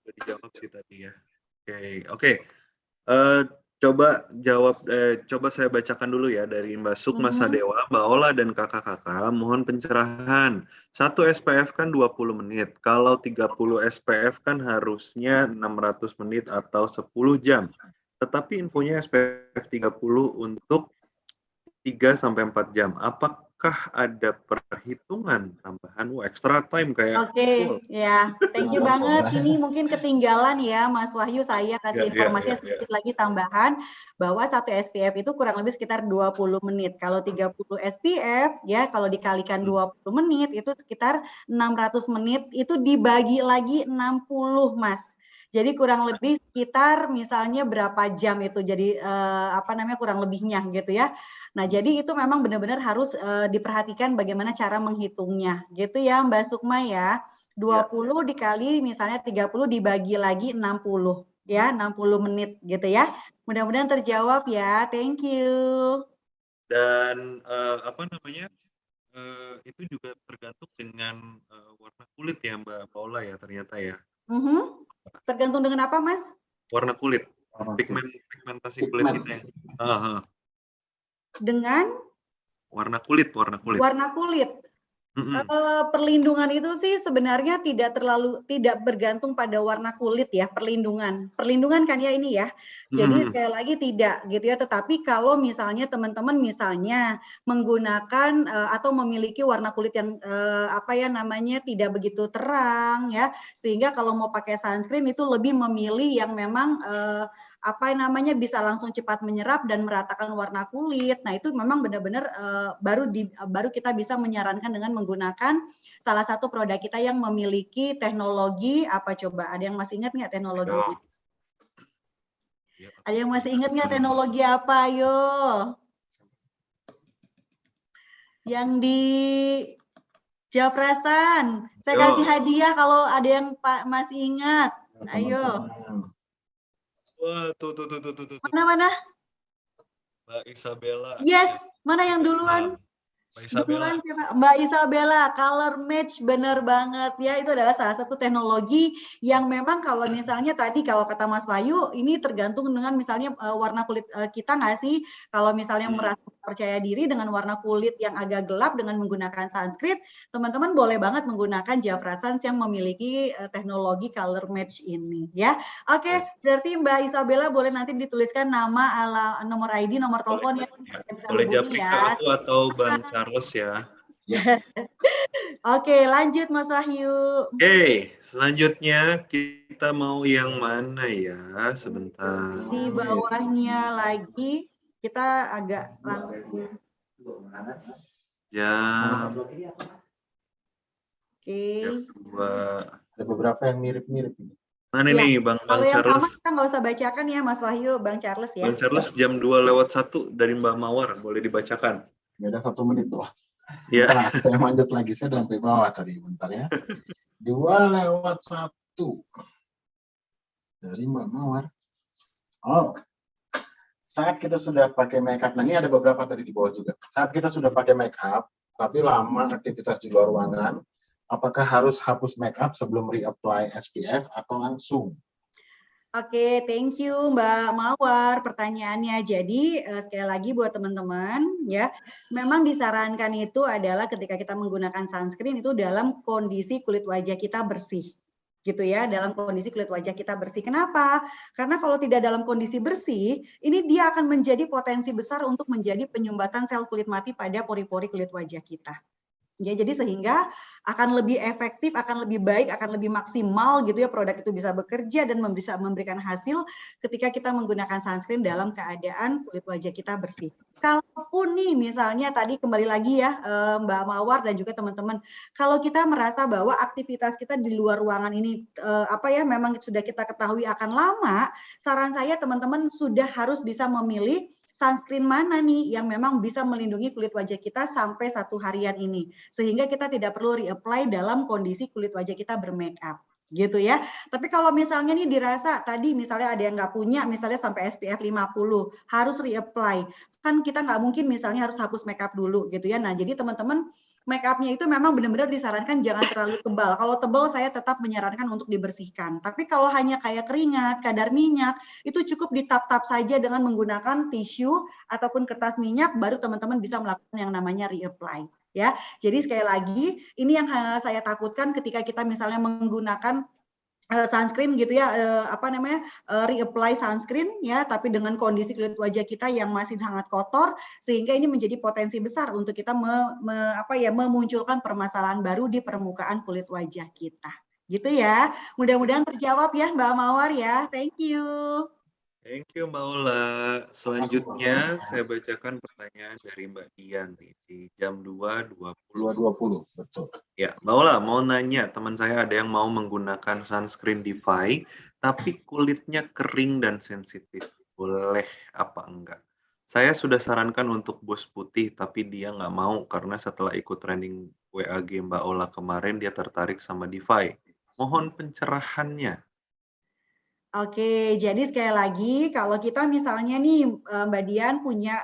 Udah dijawab sih tadi ya. Oke. Coba saya bacakan dulu ya dari Mbak Sukma Sadewa, Mbak Ola dan kakak-kakak, mohon pencerahan. 1 SPF kan 20 menit. Kalau 30 SPF kan harusnya 600 menit atau 10 jam. Tetapi infonya SPF 30 untuk 3 sampai 4 jam. Apakah ada perhitungan tambahan extra time kayak? Oke, ya. Thank you banget. Ini mungkin ketinggalan ya Mas Wahyu, saya kasih informasinya sedikit lagi tambahan bahwa 1 SPF itu kurang lebih sekitar 20 menit. Kalau 30 SPF ya kalau dikalikan 20 menit itu sekitar 600 menit, itu dibagi lagi 60, Mas. Jadi kurang lebih sekitar misalnya berapa jam itu jadi kurang lebihnya gitu ya. Nah, jadi itu memang benar-benar harus diperhatikan bagaimana cara menghitungnya gitu ya Mbak Sukma ya. 20 dikali misalnya 30 dibagi lagi 60 ya, 60 menit gitu ya. Mudah-mudahan terjawab ya. Thank you. Dan itu juga tergantung dengan warna kulit ya Mbak Paula ya ternyata ya. Tergantung dengan apa, Mas? Warna kulit, pigmentasi kulit kita. Dengan? Warna kulit. Warna kulit. Perlindungan itu sih sebenarnya tidak bergantung pada warna kulit ya, perlindungan kan ya ini ya. Jadi sekali lagi tidak gitu ya, tetapi kalau misalnya teman-teman misalnya menggunakan atau memiliki warna kulit yang apa ya namanya tidak begitu terang ya, sehingga kalau mau pakai sunscreen itu lebih memilih yang memang apa namanya bisa langsung cepat menyerap dan meratakan warna kulit. Nah, itu memang benar-benar baru kita bisa menyarankan dengan menggunakan salah satu produk kita yang memiliki teknologi apa coba? Ada yang masih ingat nggak teknologinya? Ada yang masih ingat nggak teknologi apa? Ayo. Yang di Jafrasan. Saya kasih hadiah kalau ada yang masih ingat. Ayo. Wah, tuh. Mana? Mbak Isabella. Yes, mana yang duluan? Mbak Isabella. Mbak Isabella, color match bener banget ya. Itu adalah salah satu teknologi yang memang kalau misalnya tadi kalau kata Mas Wahyu, ini tergantung dengan misalnya warna kulit kita nggak sih? Kalau misalnya merasa percaya diri dengan warna kulit yang agak gelap dengan menggunakan sunscreen, teman-teman boleh banget menggunakan Jafrasans yang memiliki teknologi color match ini ya. Oke, berarti Mbak Isabella boleh nanti dituliskan nama, nomor ID, nomor telepon ya. Boleh japri ke aku atau Bang Charles ya. Oke, lanjut Mas Wahyu. Oke, selanjutnya kita mau yang mana ya? Sebentar. Di bawahnya lagi kita agak langsung. Jam. Oke. Ada beberapa yang mirip-mirip. Mana nih Bang Kalau yang Charles? sama kita nggak usah bacakan ya Mas Wahyu, Bang Charles ya. Bang Charles jam 2:01 dari Mbak Mawar, boleh dibacakan. Beda 1 menit tuh. Ya. Nah, saya lanjut lagi, saya udah sampai bawah tadi, bentar ya. 2:01 dari Mbak Mawar. Oh, saat kita sudah pakai makeup, nah ini ada beberapa tadi di bawah juga. Saat kita sudah pakai makeup, tapi lama aktivitas di luar ruangan, apakah harus hapus makeup sebelum reapply SPF atau langsung? Oke, thank you Mbak Mawar pertanyaannya. Jadi sekali lagi buat teman-teman ya, memang disarankan itu adalah ketika kita menggunakan sunscreen itu dalam kondisi kulit wajah kita bersih. Gitu ya, dalam kondisi kulit wajah kita bersih. Kenapa? Karena kalau tidak dalam kondisi bersih, ini dia akan menjadi potensi besar untuk menjadi penyumbatan sel kulit mati pada pori-pori kulit wajah kita. Ya, jadi sehingga akan lebih efektif, akan lebih baik, akan lebih maksimal gitu ya produk itu bisa bekerja dan bisa memberikan hasil ketika kita menggunakan sunscreen dalam keadaan kulit wajah kita bersih. Kalaupun nih misalnya tadi kembali lagi ya Mbak Mawar dan juga teman-teman, kalau kita merasa bahwa aktivitas kita di luar ruangan ini apa ya memang sudah kita ketahui akan lama, saran saya teman-teman sudah harus bisa memilih sunscreen mana nih yang memang bisa melindungi kulit wajah kita sampai 1 harian ini. Sehingga kita tidak perlu reapply dalam kondisi kulit wajah kita bermakeup. Gitu ya. Tapi kalau misalnya nih dirasa tadi misalnya ada yang nggak punya misalnya sampai SPF 50 harus reapply. Kan kita nggak mungkin misalnya harus hapus makeup dulu gitu ya. Nah jadi teman-teman make-up-nya itu memang benar-benar disarankan jangan terlalu tebal. Kalau tebal saya tetap menyarankan untuk dibersihkan. Tapi kalau hanya kayak keringat, kadar minyak, itu cukup ditap-tap saja dengan menggunakan tisu ataupun kertas minyak, baru teman-teman bisa melakukan yang namanya reapply. Ya, jadi sekali lagi ini yang saya takutkan ketika kita misalnya menggunakan sunscreen gitu ya, reapply sunscreen ya, tapi dengan kondisi kulit wajah kita yang masih sangat kotor, sehingga ini menjadi potensi besar untuk kita memunculkan permasalahan baru di permukaan kulit wajah kita. Gitu ya. Mudah-mudahan terjawab ya Mbak Mawar ya. Thank you. Thank you Mbak Ola. Selanjutnya saya bacakan pertanyaan dari Mbak Dian nih, di jam 2.20. 2.20, betul. Ya, Mbak Ola mau nanya, teman saya ada yang mau menggunakan sunscreen Defy, tapi kulitnya kering dan sensitif. Boleh apa enggak? Saya sudah sarankan untuk bus putih, tapi dia nggak mau karena setelah ikut training WAG Mbak Ola kemarin, dia tertarik sama Defy. Mohon pencerahannya. Oke, jadi sekali lagi kalau kita misalnya nih Mbak Dian punya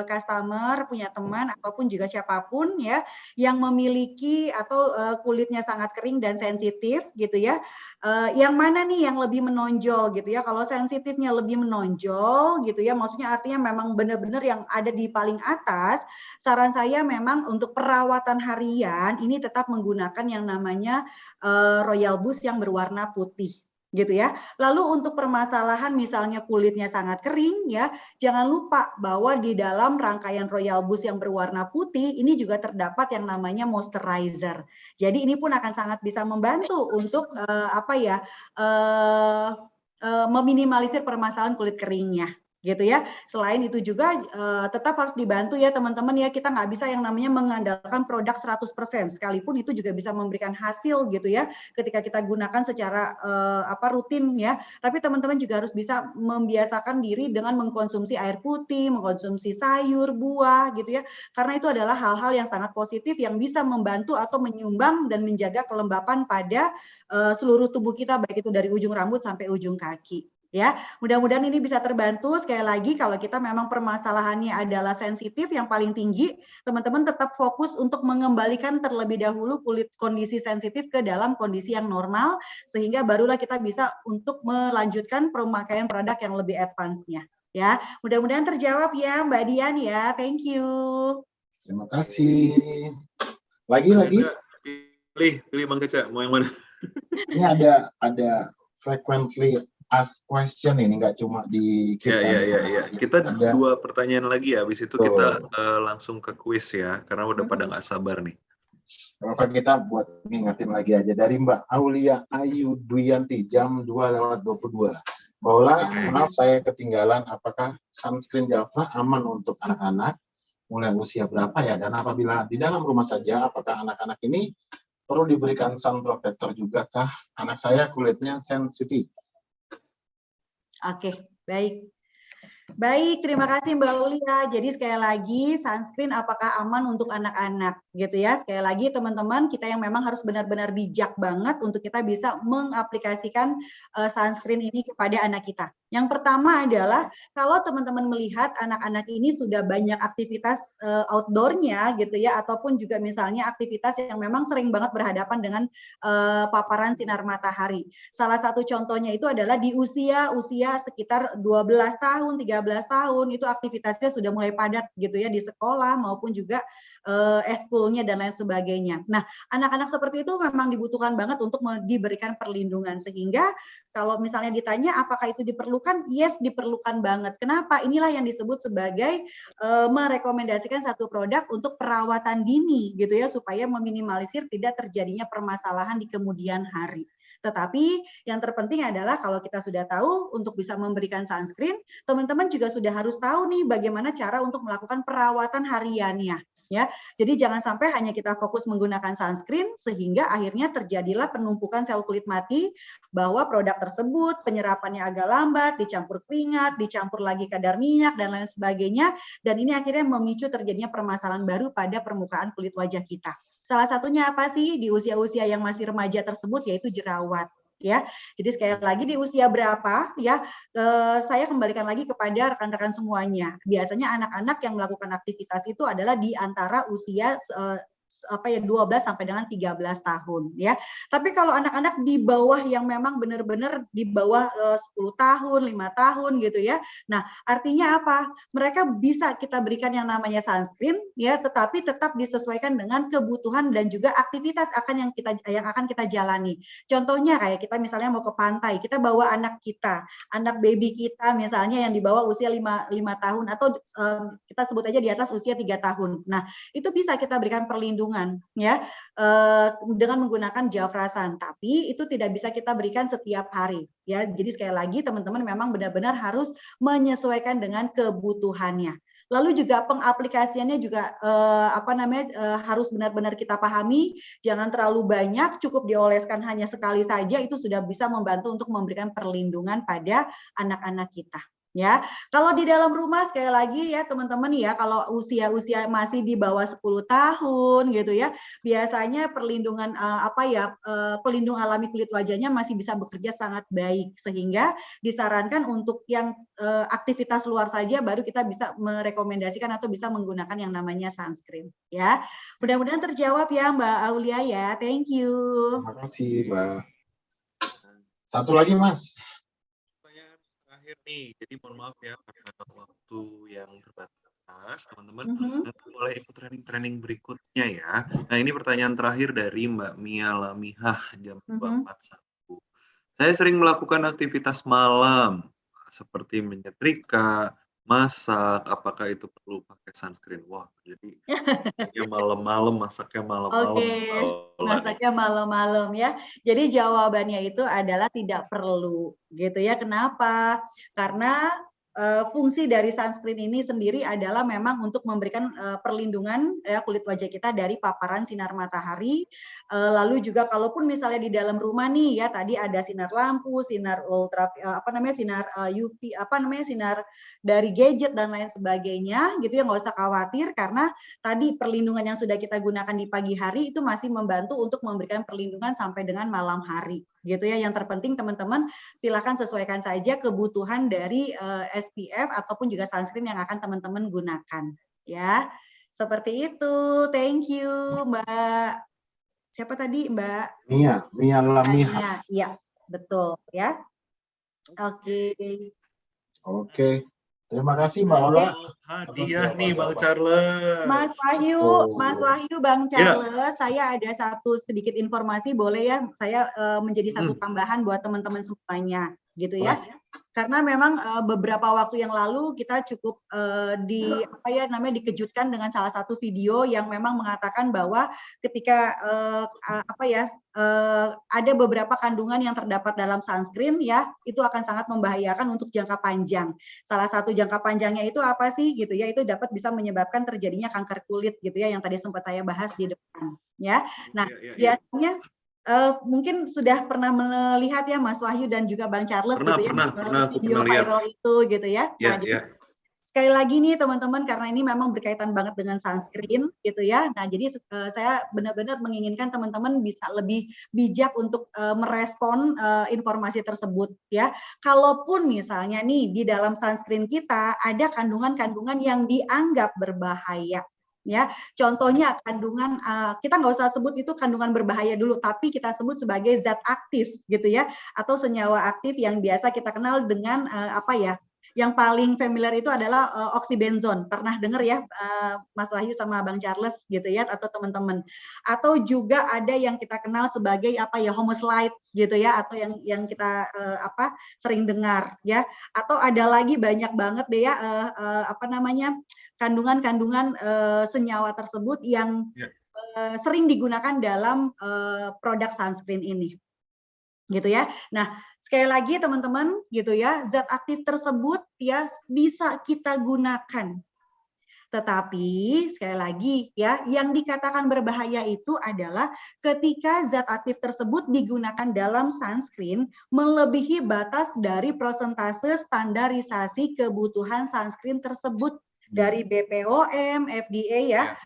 customer, punya teman ataupun juga siapapun ya yang memiliki atau kulitnya sangat kering dan sensitif gitu ya. Yang mana nih yang lebih menonjol gitu ya? Kalau sensitifnya lebih menonjol gitu ya, maksudnya artinya memang benar-benar yang ada di paling atas. Saran saya memang untuk perawatan harian ini tetap menggunakan yang namanya Royal Boost yang berwarna putih gitu ya. Lalu untuk permasalahan misalnya kulitnya sangat kering ya, jangan lupa bahwa di dalam rangkaian Royal Boost yang berwarna putih ini juga terdapat yang namanya moisturizer. Jadi ini pun akan sangat bisa membantu untuk meminimalisir permasalahan kulit keringnya gitu ya. Selain itu juga tetap harus dibantu ya teman-teman ya, kita nggak bisa yang namanya mengandalkan produk 100%, sekalipun itu juga bisa memberikan hasil gitu ya ketika kita gunakan secara rutin ya. Tapi teman-teman juga harus bisa membiasakan diri dengan mengkonsumsi air putih, mengkonsumsi sayur, buah gitu ya. Karena itu adalah hal-hal yang sangat positif yang bisa membantu atau menyumbang dan menjaga kelembapan pada seluruh tubuh kita, baik itu dari ujung rambut sampai ujung kaki. Ya, mudah-mudahan ini bisa terbantu. Sekali lagi, kalau kita memang permasalahannya adalah sensitif yang paling tinggi, teman-teman tetap fokus untuk mengembalikan terlebih dahulu kulit kondisi sensitif ke dalam kondisi yang normal, sehingga barulah kita bisa untuk melanjutkan pemakaian produk yang lebih advance-nya. Ya, mudah-mudahan terjawab ya Mbak Dian ya. Thank you. Terima kasih. Lagi. Pilih Bang Caca, mau yang mana? Ini ada frequently ask question ini, nggak cuma di kita. Ya. Kita ada 2 pertanyaan lagi ya, habis itu kita langsung ke kuis ya, karena udah pada nggak sabar nih. Bapak kita buat ngingetin lagi aja dari Mbak Aulia Ayu Duyanti jam 2:22. Bahwa maaf saya ketinggalan, apakah sunscreen Jafra aman untuk anak-anak mulai usia berapa ya, dan apabila di dalam rumah saja apakah anak-anak ini perlu diberikan sun protector juga kah? Anak saya kulitnya sensitif. Oke, baik. Baik, terima kasih Mbak Ulia. Jadi sekali lagi, sunscreen apakah aman untuk anak-anak gitu ya. Sekali lagi teman-teman, kita yang memang harus benar-benar bijak banget untuk kita bisa mengaplikasikan sunscreen ini kepada anak kita. Yang pertama adalah kalau teman-teman melihat anak-anak ini sudah banyak aktivitas outdoor-nya gitu ya, ataupun juga misalnya aktivitas yang memang sering banget berhadapan dengan paparan sinar matahari. Salah satu contohnya itu adalah di usia sekitar 12 tahun, 13 tahun, itu aktivitasnya sudah mulai padat gitu ya di sekolah maupun juga eskulnya dan lain sebagainya. Nah, anak-anak seperti itu memang dibutuhkan banget untuk diberikan perlindungan, sehingga kalau misalnya ditanya apakah itu diperlukan, yes diperlukan banget. Kenapa? Inilah yang disebut sebagai merekomendasikan satu produk untuk perawatan dini gitu ya, supaya meminimalisir tidak terjadinya permasalahan di kemudian hari. Tetapi yang terpenting adalah kalau kita sudah tahu untuk bisa memberikan sunscreen, teman-teman juga sudah harus tahu nih bagaimana cara untuk melakukan perawatan hariannya. Ya, jadi jangan sampai hanya kita fokus menggunakan sunscreen sehingga akhirnya terjadilah penumpukan sel kulit mati, bahwa produk tersebut penyerapannya agak lambat, dicampur keringat, dicampur lagi kadar minyak dan lain sebagainya, dan ini akhirnya memicu terjadinya permasalahan baru pada permukaan kulit wajah kita. Salah satunya apa sih di usia-usia yang masih remaja tersebut, yaitu jerawat. Ya, jadi sekali lagi di usia berapa ya, saya kembalikan lagi kepada rekan-rekan semuanya. Biasanya anak-anak yang melakukan aktivitas itu adalah di antara usia 12 sampai dengan 13 tahun ya. Tapi kalau anak-anak di bawah yang memang benar-benar di bawah 10 tahun, 5 tahun gitu ya. Nah, artinya apa? Mereka bisa kita berikan yang namanya sunscreen ya, tetapi tetap disesuaikan dengan kebutuhan dan juga aktivitas yang akan kita jalani. Contohnya kayak kita misalnya mau ke pantai, kita bawa anak kita, anak baby kita misalnya yang di bawah usia 5 tahun atau kita sebut aja di atas usia 3 tahun. Nah, itu bisa kita berikan perlindungan ya dengan menggunakan Jafra Sun, tapi itu tidak bisa kita berikan setiap hari ya. Jadi sekali lagi teman-teman memang benar-benar harus menyesuaikan dengan kebutuhannya. Lalu juga pengaplikasiannya juga harus benar-benar kita pahami, jangan terlalu banyak, cukup dioleskan hanya sekali saja, itu sudah bisa membantu untuk memberikan perlindungan pada anak-anak kita. Ya, kalau di dalam rumah sekali lagi ya teman-teman ya, kalau usia-usia masih di bawah 10 tahun gitu ya, biasanya perlindungan pelindung alami kulit wajahnya masih bisa bekerja sangat baik, sehingga disarankan untuk yang aktivitas luar saja baru kita bisa merekomendasikan atau bisa menggunakan yang namanya sunscreen ya. Mudah-mudahan terjawab ya Mbak Aulia ya. Thank you. Terima kasih, Mbak. Satu lagi, Mas. Pertanyaan terakhir nih, jadi mohon maaf ya karena waktu yang terbatas, teman-teman nanti boleh ikut training-training berikutnya ya. Nah ini pertanyaan terakhir dari Mbak Mia Lamihah jam 241. Saya sering melakukan aktivitas malam seperti menyetrika, masak, apakah itu perlu pakai sunscreen? Wah, jadi malam-malam, masaknya malam-malam. Oke, masaknya malam-malam ya. Jadi jawabannya itu adalah tidak perlu gitu ya. Kenapa? Karena fungsi dari sunscreen ini sendiri adalah memang untuk memberikan perlindungan ya, kulit wajah kita dari paparan sinar matahari. Lalu juga kalaupun misalnya di dalam rumah nih ya, tadi ada sinar lampu, sinar ultra sinar UV sinar dari gadget dan lain sebagainya gitu ya, nggak usah khawatir karena tadi perlindungan yang sudah kita gunakan di pagi hari itu masih membantu untuk memberikan perlindungan sampai dengan malam hari gitu ya. Yang terpenting teman-teman silakan sesuaikan saja kebutuhan dari SPF ataupun juga sunscreen yang akan teman-teman gunakan ya. Seperti itu. Thank you Mbak. Siapa tadi Mbak? Mia Lamihah. Iya, betul ya. Oke. Oke. Terima kasih Mbak Ola. Hadiah nih Bang Charles. Mas Wahyu, Bang Charles, saya ada satu sedikit informasi, boleh ya saya menjadi satu tambahan buat teman-teman semuanya, gitu ya. Karena memang beberapa waktu yang lalu kita cukup dikejutkan dengan salah satu video yang memang mengatakan bahwa ketika ada beberapa kandungan yang terdapat dalam sunscreen ya, itu akan sangat membahayakan untuk jangka panjang. Salah satu jangka panjangnya itu apa sih gitu ya? Itu dapat bisa menyebabkan terjadinya kanker kulit gitu ya, yang tadi sempat saya bahas di depan ya. Nah, biasanya mungkin sudah pernah melihat ya Mas Wahyu dan juga Bang Charles video viral itu gitu ya. Nah, jadi sekali lagi nih teman-teman, karena ini memang berkaitan banget dengan sunscreen gitu ya. Nah, jadi saya benar-benar menginginkan teman-teman bisa lebih bijak untuk merespon informasi tersebut ya. Kalaupun misalnya nih di dalam sunscreen kita ada kandungan-kandungan yang dianggap berbahaya. Ya, contohnya kandungan kita nggak usah sebut itu kandungan berbahaya dulu, tapi kita sebut sebagai zat aktif gitu ya, atau senyawa aktif yang biasa kita kenal dengan yang paling familiar itu adalah oksibenzon. Pernah dengar ya Mas Wahyu sama Bang Charles gitu ya, atau teman-teman. Atau juga ada yang kita kenal sebagai homoslide gitu ya, atau yang kita sering dengar ya. Atau ada lagi banyak banget deh ya kandungan-kandungan senyawa tersebut yang sering digunakan dalam produk sunscreen ini. Gitu ya. Nah, sekali lagi teman-teman gitu ya, zat aktif tersebut ya bisa kita gunakan. Tetapi sekali lagi ya, yang dikatakan berbahaya itu adalah ketika zat aktif tersebut digunakan dalam sunscreen melebihi batas dari persentase standarisasi kebutuhan sunscreen tersebut dari BPOM, FDA ya.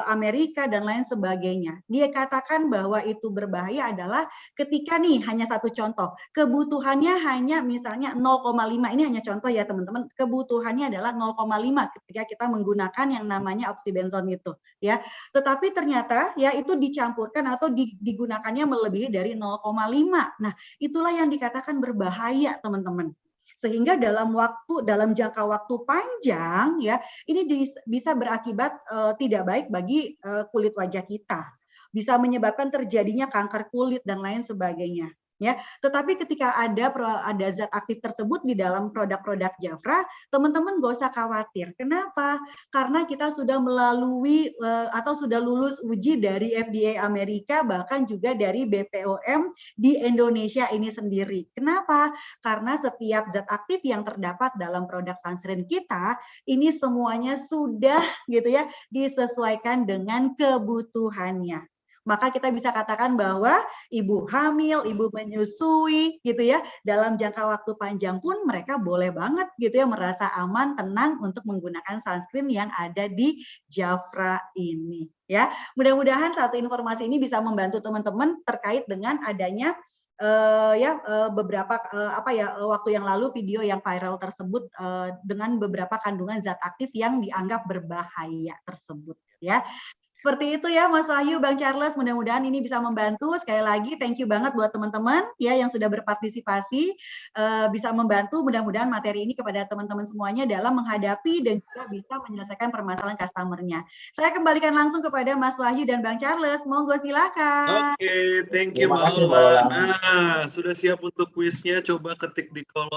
Amerika dan lain sebagainya. Dia katakan bahwa itu berbahaya adalah ketika nih hanya satu contoh, kebutuhannya hanya misalnya 0,5, ini hanya contoh ya teman-teman, kebutuhannya adalah 0,5 ketika kita menggunakan yang namanya oksibenzon itu ya. Tetapi ternyata ya itu dicampurkan atau digunakannya melebihi dari 0,5. Nah, itulah yang dikatakan berbahaya teman-teman. Sehingga dalam jangka waktu panjang ya ini bisa berakibat tidak baik bagi kulit wajah kita, bisa menyebabkan terjadinya kanker kulit dan lain sebagainya ya. Tetapi ketika ada zat aktif tersebut di dalam produk-produk Jafra, teman-teman gak usah khawatir. Kenapa? Karena kita sudah melalui atau sudah lulus uji dari FDA Amerika, bahkan juga dari BPOM di Indonesia ini sendiri. Kenapa? Karena setiap zat aktif yang terdapat dalam produk sunscreen kita ini semuanya sudah gitu ya disesuaikan dengan kebutuhannya. Maka kita bisa katakan bahwa ibu hamil, ibu menyusui gitu ya, dalam jangka waktu panjang pun mereka boleh banget gitu ya merasa aman, tenang untuk menggunakan sunscreen yang ada di Jafra ini ya. Mudah-mudahan satu informasi ini bisa membantu teman-teman terkait dengan adanya beberapa waktu yang lalu video yang viral tersebut dengan beberapa kandungan zat aktif yang dianggap berbahaya tersebut ya. Seperti itu ya Mas Wahyu, Bang Charles, mudah-mudahan ini bisa membantu. Sekali lagi thank you banget buat teman-teman ya yang sudah berpartisipasi, bisa membantu mudah-mudahan materi ini kepada teman-teman semuanya dalam menghadapi dan juga bisa menyelesaikan permasalahan customer-nya. Saya kembalikan langsung kepada Mas Wahyu dan Bang Charles, monggo silakan. Oke, thank you Terima kasih, Mbak Mbak Ola. Ola. Nah, sudah siap untuk kuisnya, coba ketik di kolom